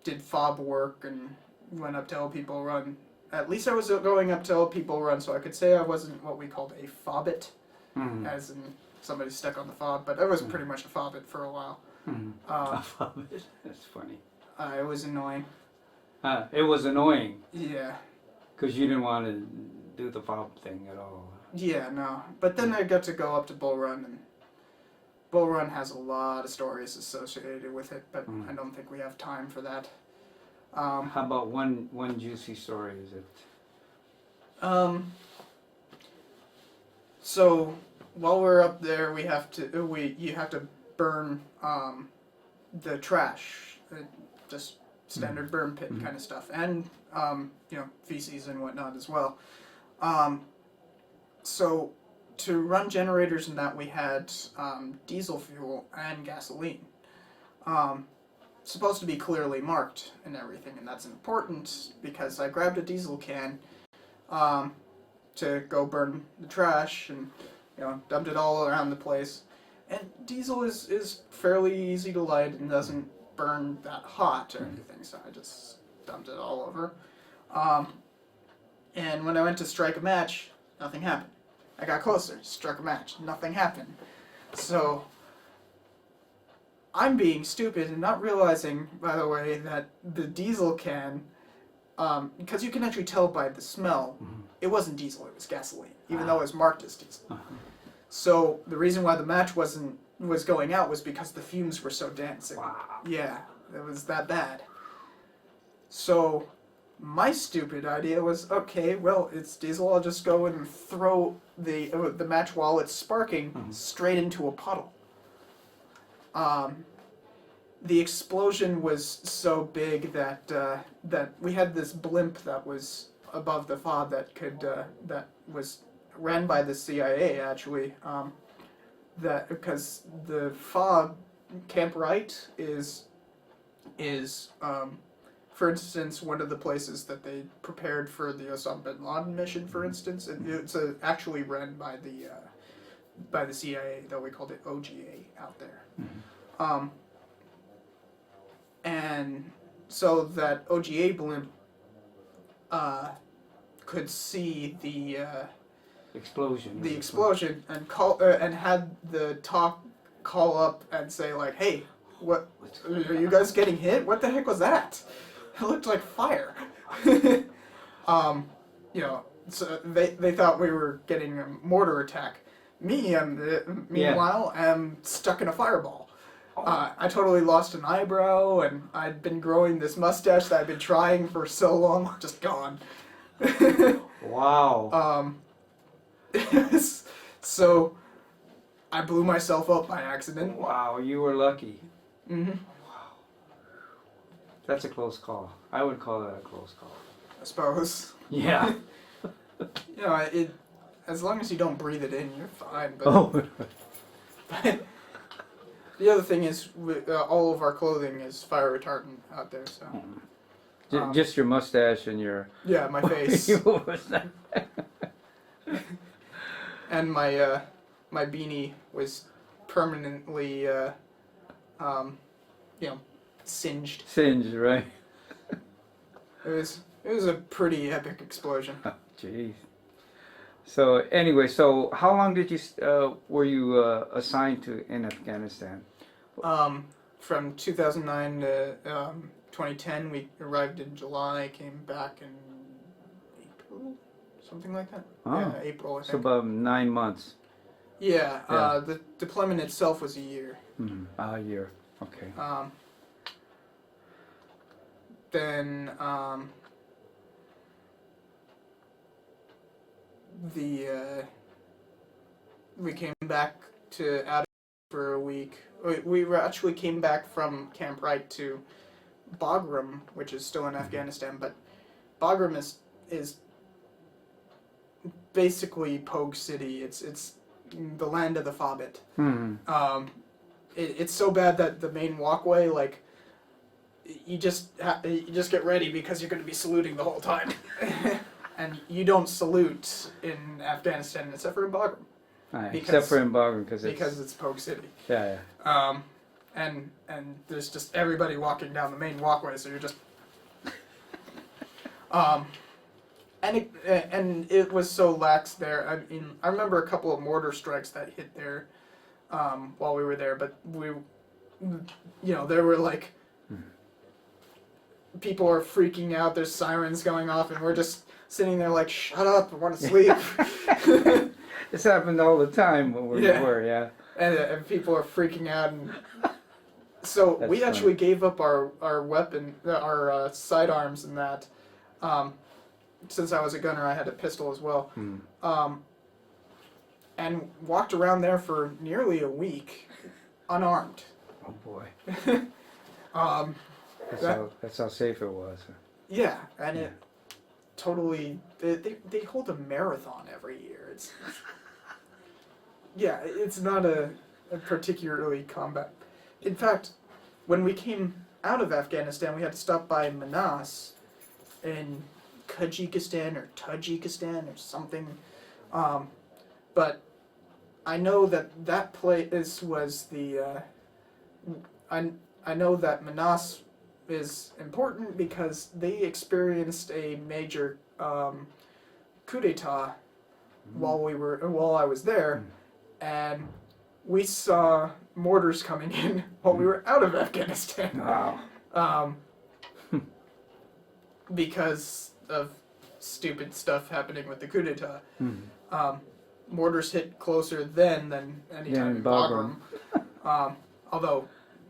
did fob work and went up to LP Bull Run. At least I was going up to LP Bull Run, so I could say I wasn't what we called a fobbit, as in somebody stuck on the fob, but I was pretty much a fobbit for a while. A fobbit? That's funny. It was annoying. It was annoying. Yeah. Because you didn't want to do the fob thing at all. Yeah, no. But then I got to go up to Bull Run, and Bull Run has a lot of stories associated with it, but I don't think we have time for that. How about one juicy story? Is it? So while we're up there, you have to burn the trash, just standard burn pit kind of stuff, and feces and whatnot as well. So to run generators in that, we had diesel fuel and gasoline. Supposed to be clearly marked and everything, and that's important because I grabbed a diesel can to go burn the trash and dumped it all around the place. And diesel is fairly easy to light and doesn't burn that hot or anything, so I just dumped it all over. And when I went to strike a match, nothing happened. I got closer, struck a match, nothing happened. So I'm being stupid and not realizing, by the way, that the diesel can, because you can actually tell by the smell, it wasn't diesel, it was gasoline, even though it was marked as diesel. So the reason why the match was going out was because the fumes were so dense. Yeah, it was that bad. So my stupid idea was, okay, well, it's diesel, I'll just go and throw the match while it's sparking straight into a puddle. The explosion was so big that that we had this blimp that was above the fob that was ran by the CIA actually. That because the fob Camp Wright is for instance one of the places that they prepared for the Osama bin Laden mission, for instance, and it's actually run by the CIA, though we called it OGA out there. And so that OGA blimp could see the explosion and call and had the TOC call up and say like, "Hey, what are you guys getting hit? What the heck was that? It looked like fire." So they thought we were getting a mortar attack. Meanwhile, I'm stuck in a fireball. I totally lost an eyebrow, and I'd been growing this mustache that I'd been trying for so long, just gone. Wow. So I blew myself up by accident. Wow, you were lucky. Mm-hmm. Wow. That's a close call. I would call that a close call. I suppose. Yeah. As long as you don't breathe it in, you're fine. But, but the other thing is, all of our clothing is fire retardant out there. So Just your mustache and your... Yeah, my face. And my beanie was permanently, singed. Singed, right? It was a pretty epic explosion. Jeez. So anyway, so how long did you were you assigned to in Afghanistan? From 2009 to 2010, we arrived in July, came back in April, something like that. Oh. Yeah, April, I think. So about 9 months. Yeah, Yeah. The deployment itself was a year. A year. Okay. Then we came back to Addis for a week. We actually came back from Camp Wright to Bagram, which is still in Afghanistan, but Bagram is basically Pogue City. It's the land of the Fobbit. It's so bad that the main walkway, like, you just get ready because you're going to be saluting the whole time. And you don't salute in Afghanistan except for in Bagram. Except for in Bagram because it's Pogue City. Yeah. And there's just everybody walking down the main walkway, so you're just and it was so lax there. I mean, I remember a couple of mortar strikes that hit there while we were there, but there were like people are freaking out. There's sirens going off, and we're just sitting there like, shut up, I want to sleep. This happened all the time when we were, yeah. And people are freaking out, and so That's we funny. actually gave up our weapon, our sidearms, and that. Since I was a gunner, I had a pistol as well, and walked around there for nearly a week, unarmed. Oh boy. That's how safe it was. Yeah, and it totally they hold a marathon every year. It's yeah, it's not a particularly combat. In fact, when we came out of Afghanistan, we had to stop by Manas in Kyrgyzstan or Tajikistan or something. But I know that place was the. I know that Manas is important because they experienced a major coup d'état while I was there, and we saw mortars coming in while we were out of Afghanistan. Wow. Because of stupid stuff happening with the coup d'état. Mhm. Mortars hit closer then than any time in in Bagram. Bagram. Although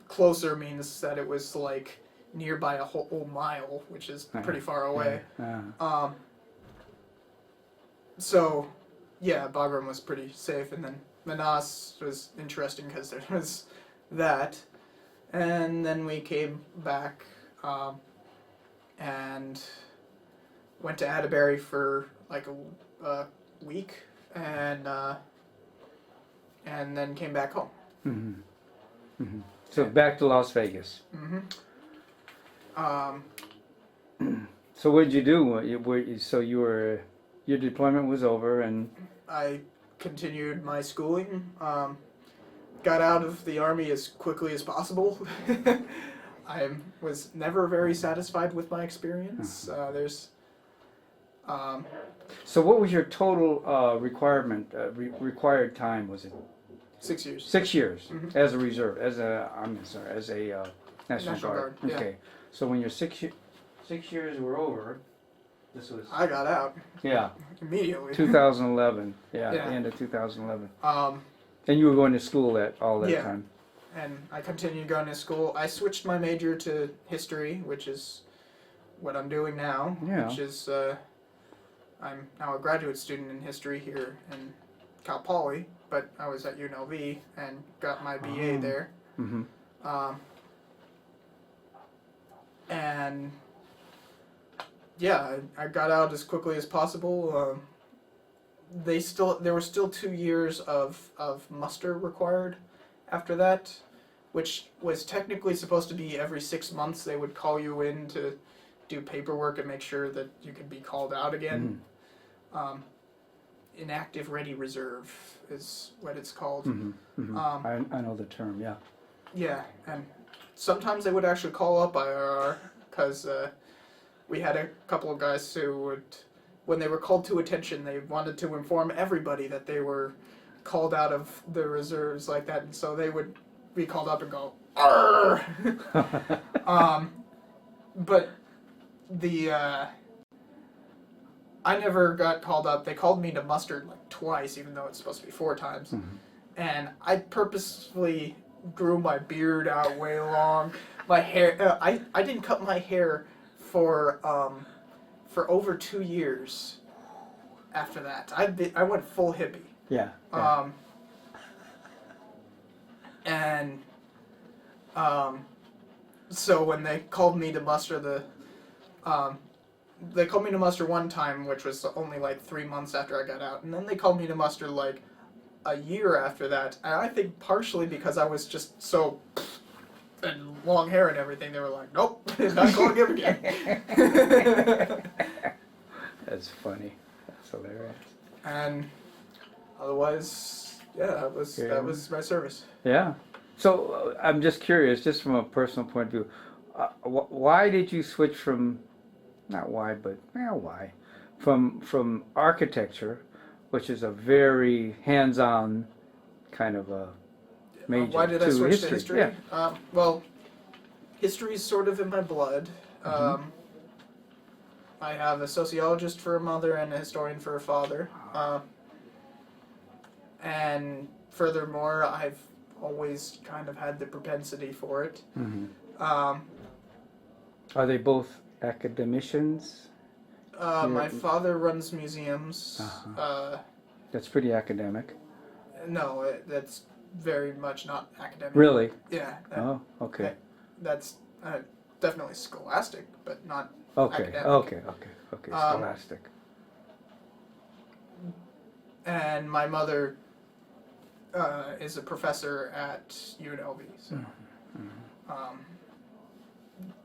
closer means that it was like nearby a whole mile, which is pretty far away. Yeah. So, yeah, Bagram was pretty safe, and then Manas was interesting because there was that. And then we came back and went to Atterbury for like a week, and then came back home. Mm-hmm. Mm-hmm. So back to Las Vegas. So what did you do? So your deployment was over, and I continued my schooling. Got out of the Army as quickly as possible. I was never very satisfied with my experience. So what was your total required time? Was it 6 years. 6 years Mhm. as a reserve, as a National Guard? Yeah. Okay. So when your 6 years were over, this was I got out immediately. 2011. Yeah, Yeah. the end of 2011. Um, And you were going to school all that Yeah. time. and I continued going to school. I switched my major to history, which is what I'm doing now. Yeah. Which is I'm now a graduate student in history here in Cal Poly, but I was at UNLV and got my BA Oh. there. Mm-hmm. And yeah, I got out as quickly as possible. There were still 2 years of muster required after that, which was technically supposed to be every 6 months they would call you in to do paperwork and make sure that you could be called out again. Inactive ready reserve is what it's called. Mm-hmm. Mm-hmm. I know the term. Yeah. Yeah, and sometimes they would actually call up IRR because we had a couple of guys who would, when they were called to attention, they wanted to inform everybody that they were called out of the reserves like that, and so they would be called up and go, "Arr!" But I never got called up. They called me to muster like twice, even though it's supposed to be 4 times. Mm-hmm. And I purposefully grew my beard out way long. My hair, I didn't cut my hair for over 2 years. After that, I went full hippie. Yeah. And so when they called me to muster they called me to muster one time, which was only like 3 months after I got out, and then they called me to muster like a year after that. And I think partially because I was just so and long hair and everything, they were like, "Nope, not calling him again." That's funny. That's hilarious. And otherwise, yeah, that was my service. Yeah. So I'm just curious, just from a personal point of view, why did you switch from, not why, but why, from architecture, which is a very hands-on kind of a major, Why did I switch to history? Yeah. Well, history is sort of in my blood. I have a sociologist for a mother and a historian for a father. And furthermore, I've always kind of had the propensity for it. Mm-hmm. Are they both academicians? My father runs museums. That's pretty academic. No, that's very much not academic. Really? Yeah. Oh, okay. That's definitely scholastic, but not Okay, academic. okay. Scholastic. And my mother is a professor at UNLV, so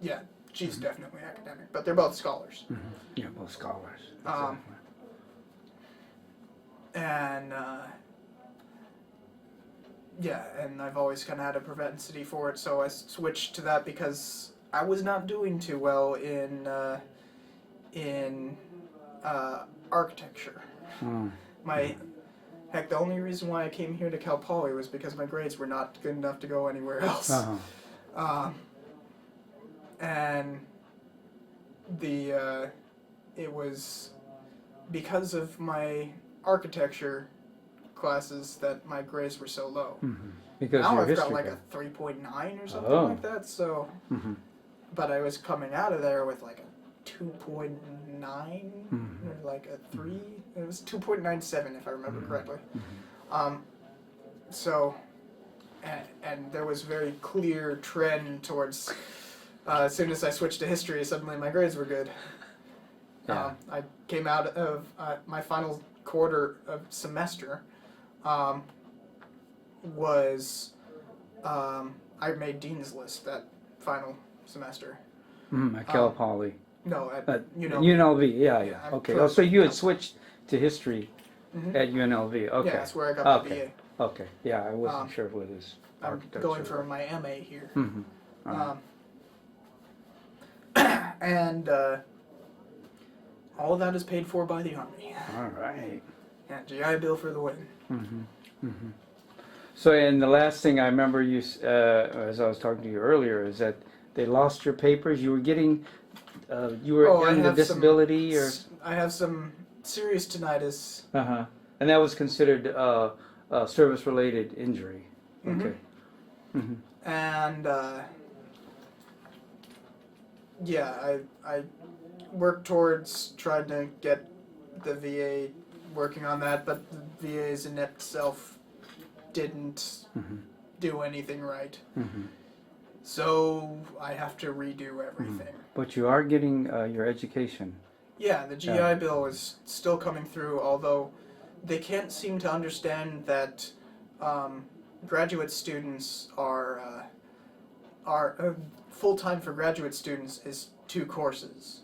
yeah, she's definitely academic, but they're both scholars. Yeah, both scholars. Um, Exactly. And yeah, and I've always kind of had a propensity for it, so I switched to that because I was not doing too well in architecture. Heck, the only reason why I came here to Cal Poly was because my grades were not good enough to go anywhere else. And it was because of my architecture classes that my grades were so low. Because Now you're a I've got history like guy. a 3.9 or something Oh. like that. So, but I was coming out of there with like a 2.9 or like a 3. It was 2.97 if I remember correctly. So, and there was a very clear trend towards. As soon as I switched to history, suddenly my grades were good. Yeah. I came out of my final quarter of semester. I made Dean's List that final semester. At Cal Poly. No, at UNLV. UNLV, yeah. Yeah, I'm Okay. pro- Oh, so you had switched to history Mhm. at UNLV. Okay. Yeah, that's where I got my Okay. Okay. Yeah, I wasn't sure what his BA. I'm architecture going for was. my MA here. Uh-huh. And all of that is paid for by the Army. All right. Yeah, GI Bill for the win. So, and the last thing I remember you, as I was talking to you earlier, is that they lost your papers. You were getting, you were Oh, I getting the have disability, or I have some serious tinnitus. and that was considered a service-related injury. Okay. And yeah, I worked towards trying to get the VA working on that, but the VA's in itself didn't do anything right. So I have to redo everything. But you are getting your education. Yeah, the GI Bill is still coming through, although they can't seem to understand that graduate students are full time for graduate students is 2 courses.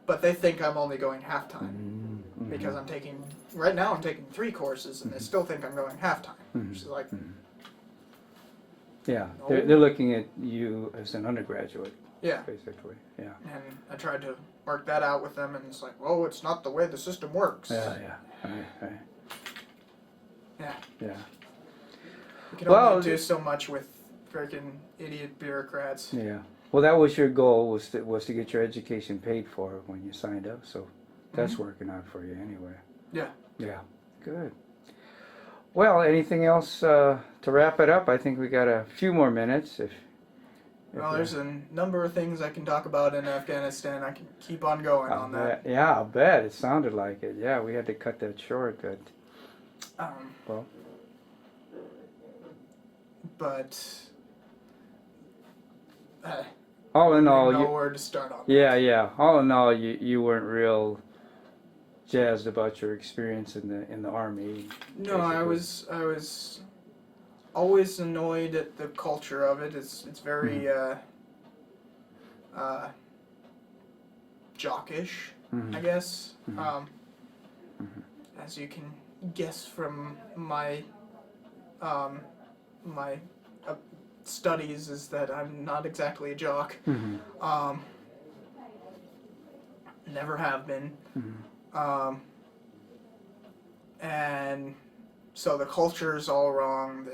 But they think I'm only going half time because I'm taking right now I'm taking 3 courses and they still think I'm going half time. Which is like Yeah, No. they're looking at you as an undergraduate, yeah. basically. Yeah. And I tried to work that out with them, and it's like, oh, it's not the way the system works. Yeah. Right. Yeah. Yeah. You can Well, only do so much with freaking idiot bureaucrats. Yeah. Well, that was your goal, was to get your education paid for when you signed up. So that's working out for you anyway. Yeah. Yeah. Good. Well, anything else to wrap it up? I think we got a few more minutes. Well, there's a number of things I can talk about in Afghanistan. I can keep on going on that. Yeah, I'll bet. It sounded like it. Yeah, we had to cut that short. Well. But All in I all, don't know where to start on. yeah. All in all, you weren't real jazzed about your experience in the army. No, I was always annoyed at the culture of it. It's very jockish, I guess. As you can guess from my my studies, is that I'm not exactly a jock. Never have been. And so the culture's all wrong.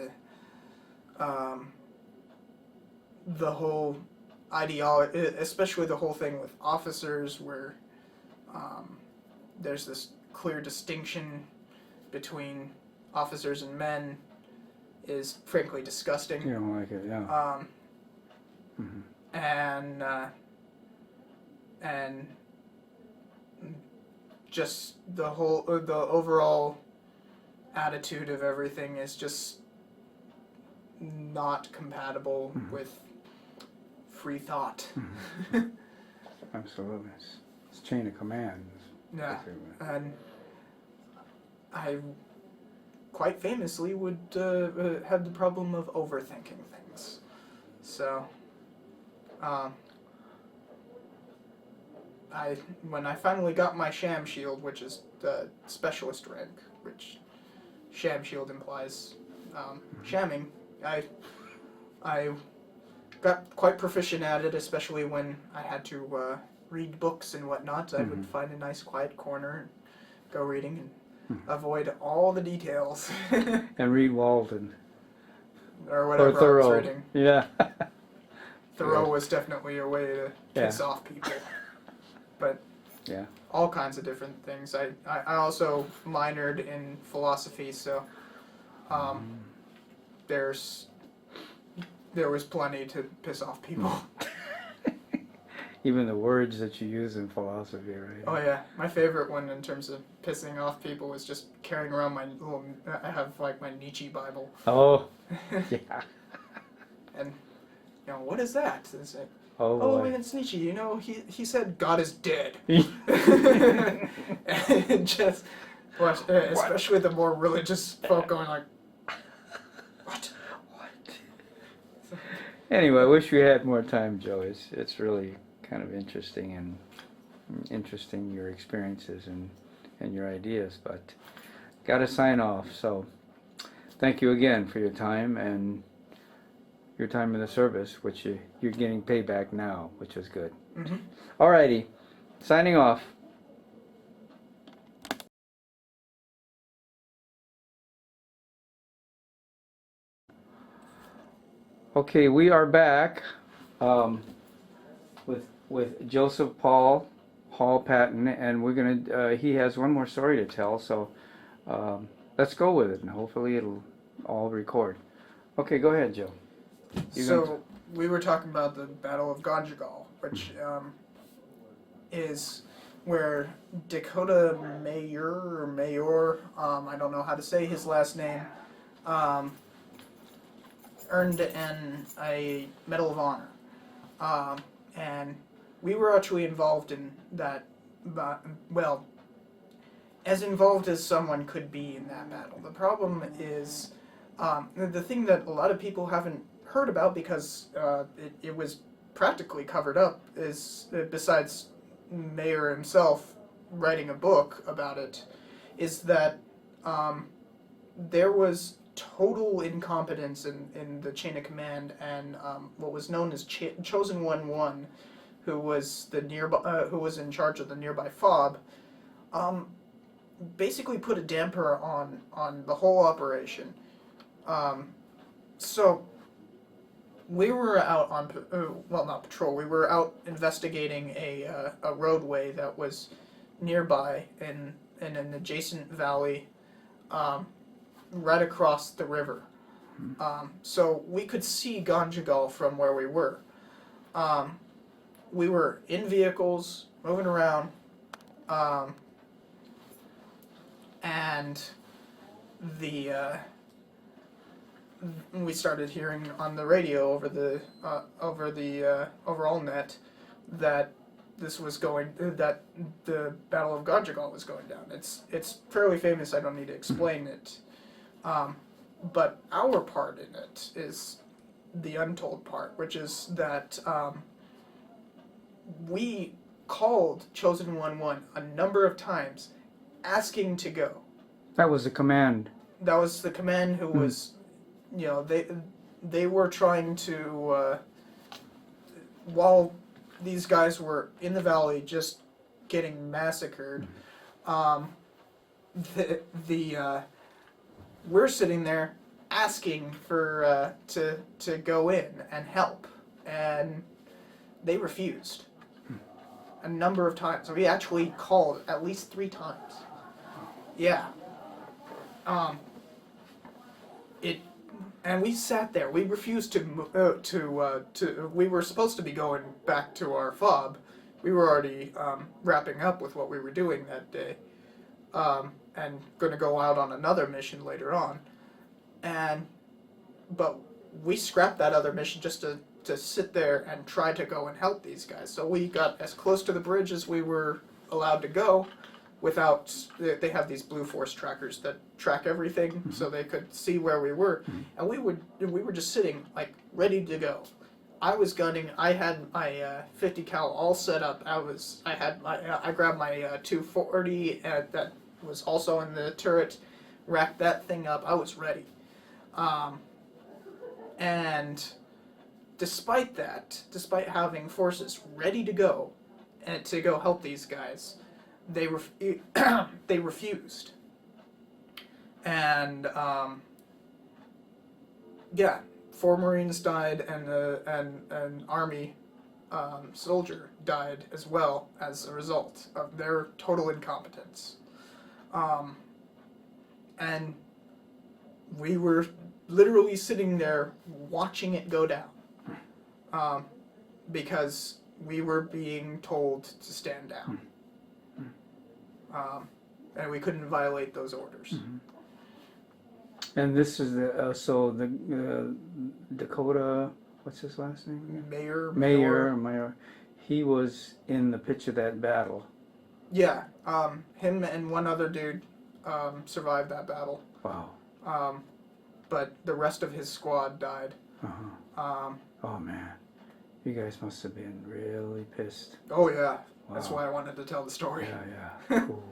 The whole ideology, especially the whole thing with officers, where there's this clear distinction between officers and men, is frankly disgusting. You don't like it, yeah. And just the overall attitude of everything is just not compatible with free thought. Absolutely. It's chain of command. Yeah, and I quite famously would have the problem of overthinking things. So, when I finally got my sham shield, which is the specialist rank, which sham shield implies shamming, I got quite proficient at it, especially when I had to read books and whatnot. I would find a nice quiet corner and go reading and avoid all the details. And read Walden. Or whatever I Thoreau. was reading. Yeah. Thoreau was definitely a way to piss off people. But Yeah. all kinds of different things. I also minored in philosophy, so there was plenty to piss off people. Even the words that you use in philosophy, right? Oh yeah, my favorite one in terms of pissing off people is just carrying around my little. I have like my Nietzsche Bible. Oh. Yeah. And what is that? It's like, Oh oh, boy. it's Nietzsche. He said God is dead. And just, especially the more religious folk going like, what? Anyway, I wish we had more time, Joe. It's really kind of interesting your experiences and your ideas, but got to sign off. So thank you again for your time and your time in the service, which you're getting payback now, which is good. Mm-hmm. Alrighty, signing off. Okay, we are back with Joseph Paul Hall-Patton, and we're gonna. He has one more story to tell, so let's go with it, and hopefully it'll all record. Okay, go ahead, Joe. So we were talking about the Battle of Gonjagal, which is where Dakota Mayor, I don't know how to say his last name, earned a Medal of Honor. And we were actually involved in that, well, as involved as someone could be in that battle. The problem is, the thing that a lot of people haven't heard about, because it was practically covered up, is, besides Mayer himself writing a book about it, is that there was total incompetence in the chain of command, and what was known as Chosen 1-1, who was who was in charge of the nearby fob, basically put a damper on the whole operation. So we were out on not patrol. We were out investigating a roadway that was nearby in an adjacent valley, right across the river. So we could see Gonjagal from where we were. We were in vehicles, moving around, and we started hearing on the radio over the overall net that that the Battle of Gonjagal was going down. It's fairly famous. I don't need to explain it. But our part in it is the untold part, which is that we called Chosen 1-1 a number of times, asking to go. That was the command. That was the command who was, they were trying to, while these guys were in the valley just getting massacred, we're sitting there asking for to go in and help, and they refused a number of times. We actually called at least 3 times. Yeah. And we sat there. We refused to. We were supposed to be going back to our fob. We were already wrapping up with what we were doing that day, and going to go out on another mission later on. But we scrapped that other mission just to to sit there and try to go and help these guys. So we got as close to the bridge as we were allowed to go without, they have these Blue Force trackers that track everything so they could see where we were. And we were just sitting like ready to go. I was gunning. I had my 50 cal all set up. I grabbed my 240 that was also in the turret, racked that thing up. I was ready. And despite that, despite having forces ready to go and to go help these guys, they they refused. And yeah, 4 Marines died, and an Army soldier died as well as a result of their total incompetence. And we were literally sitting there watching it go down, because we were being told to stand down, and we couldn't violate those orders. And this is the Dakota, what's his last name again? Mayor. He was in the pitch of that battle. Yeah, him and one other dude survived that battle. Wow. But the rest of his squad died. Oh man, you guys must have been really pissed. Oh yeah, that's Wow. why I wanted to tell the story. Yeah. Cool.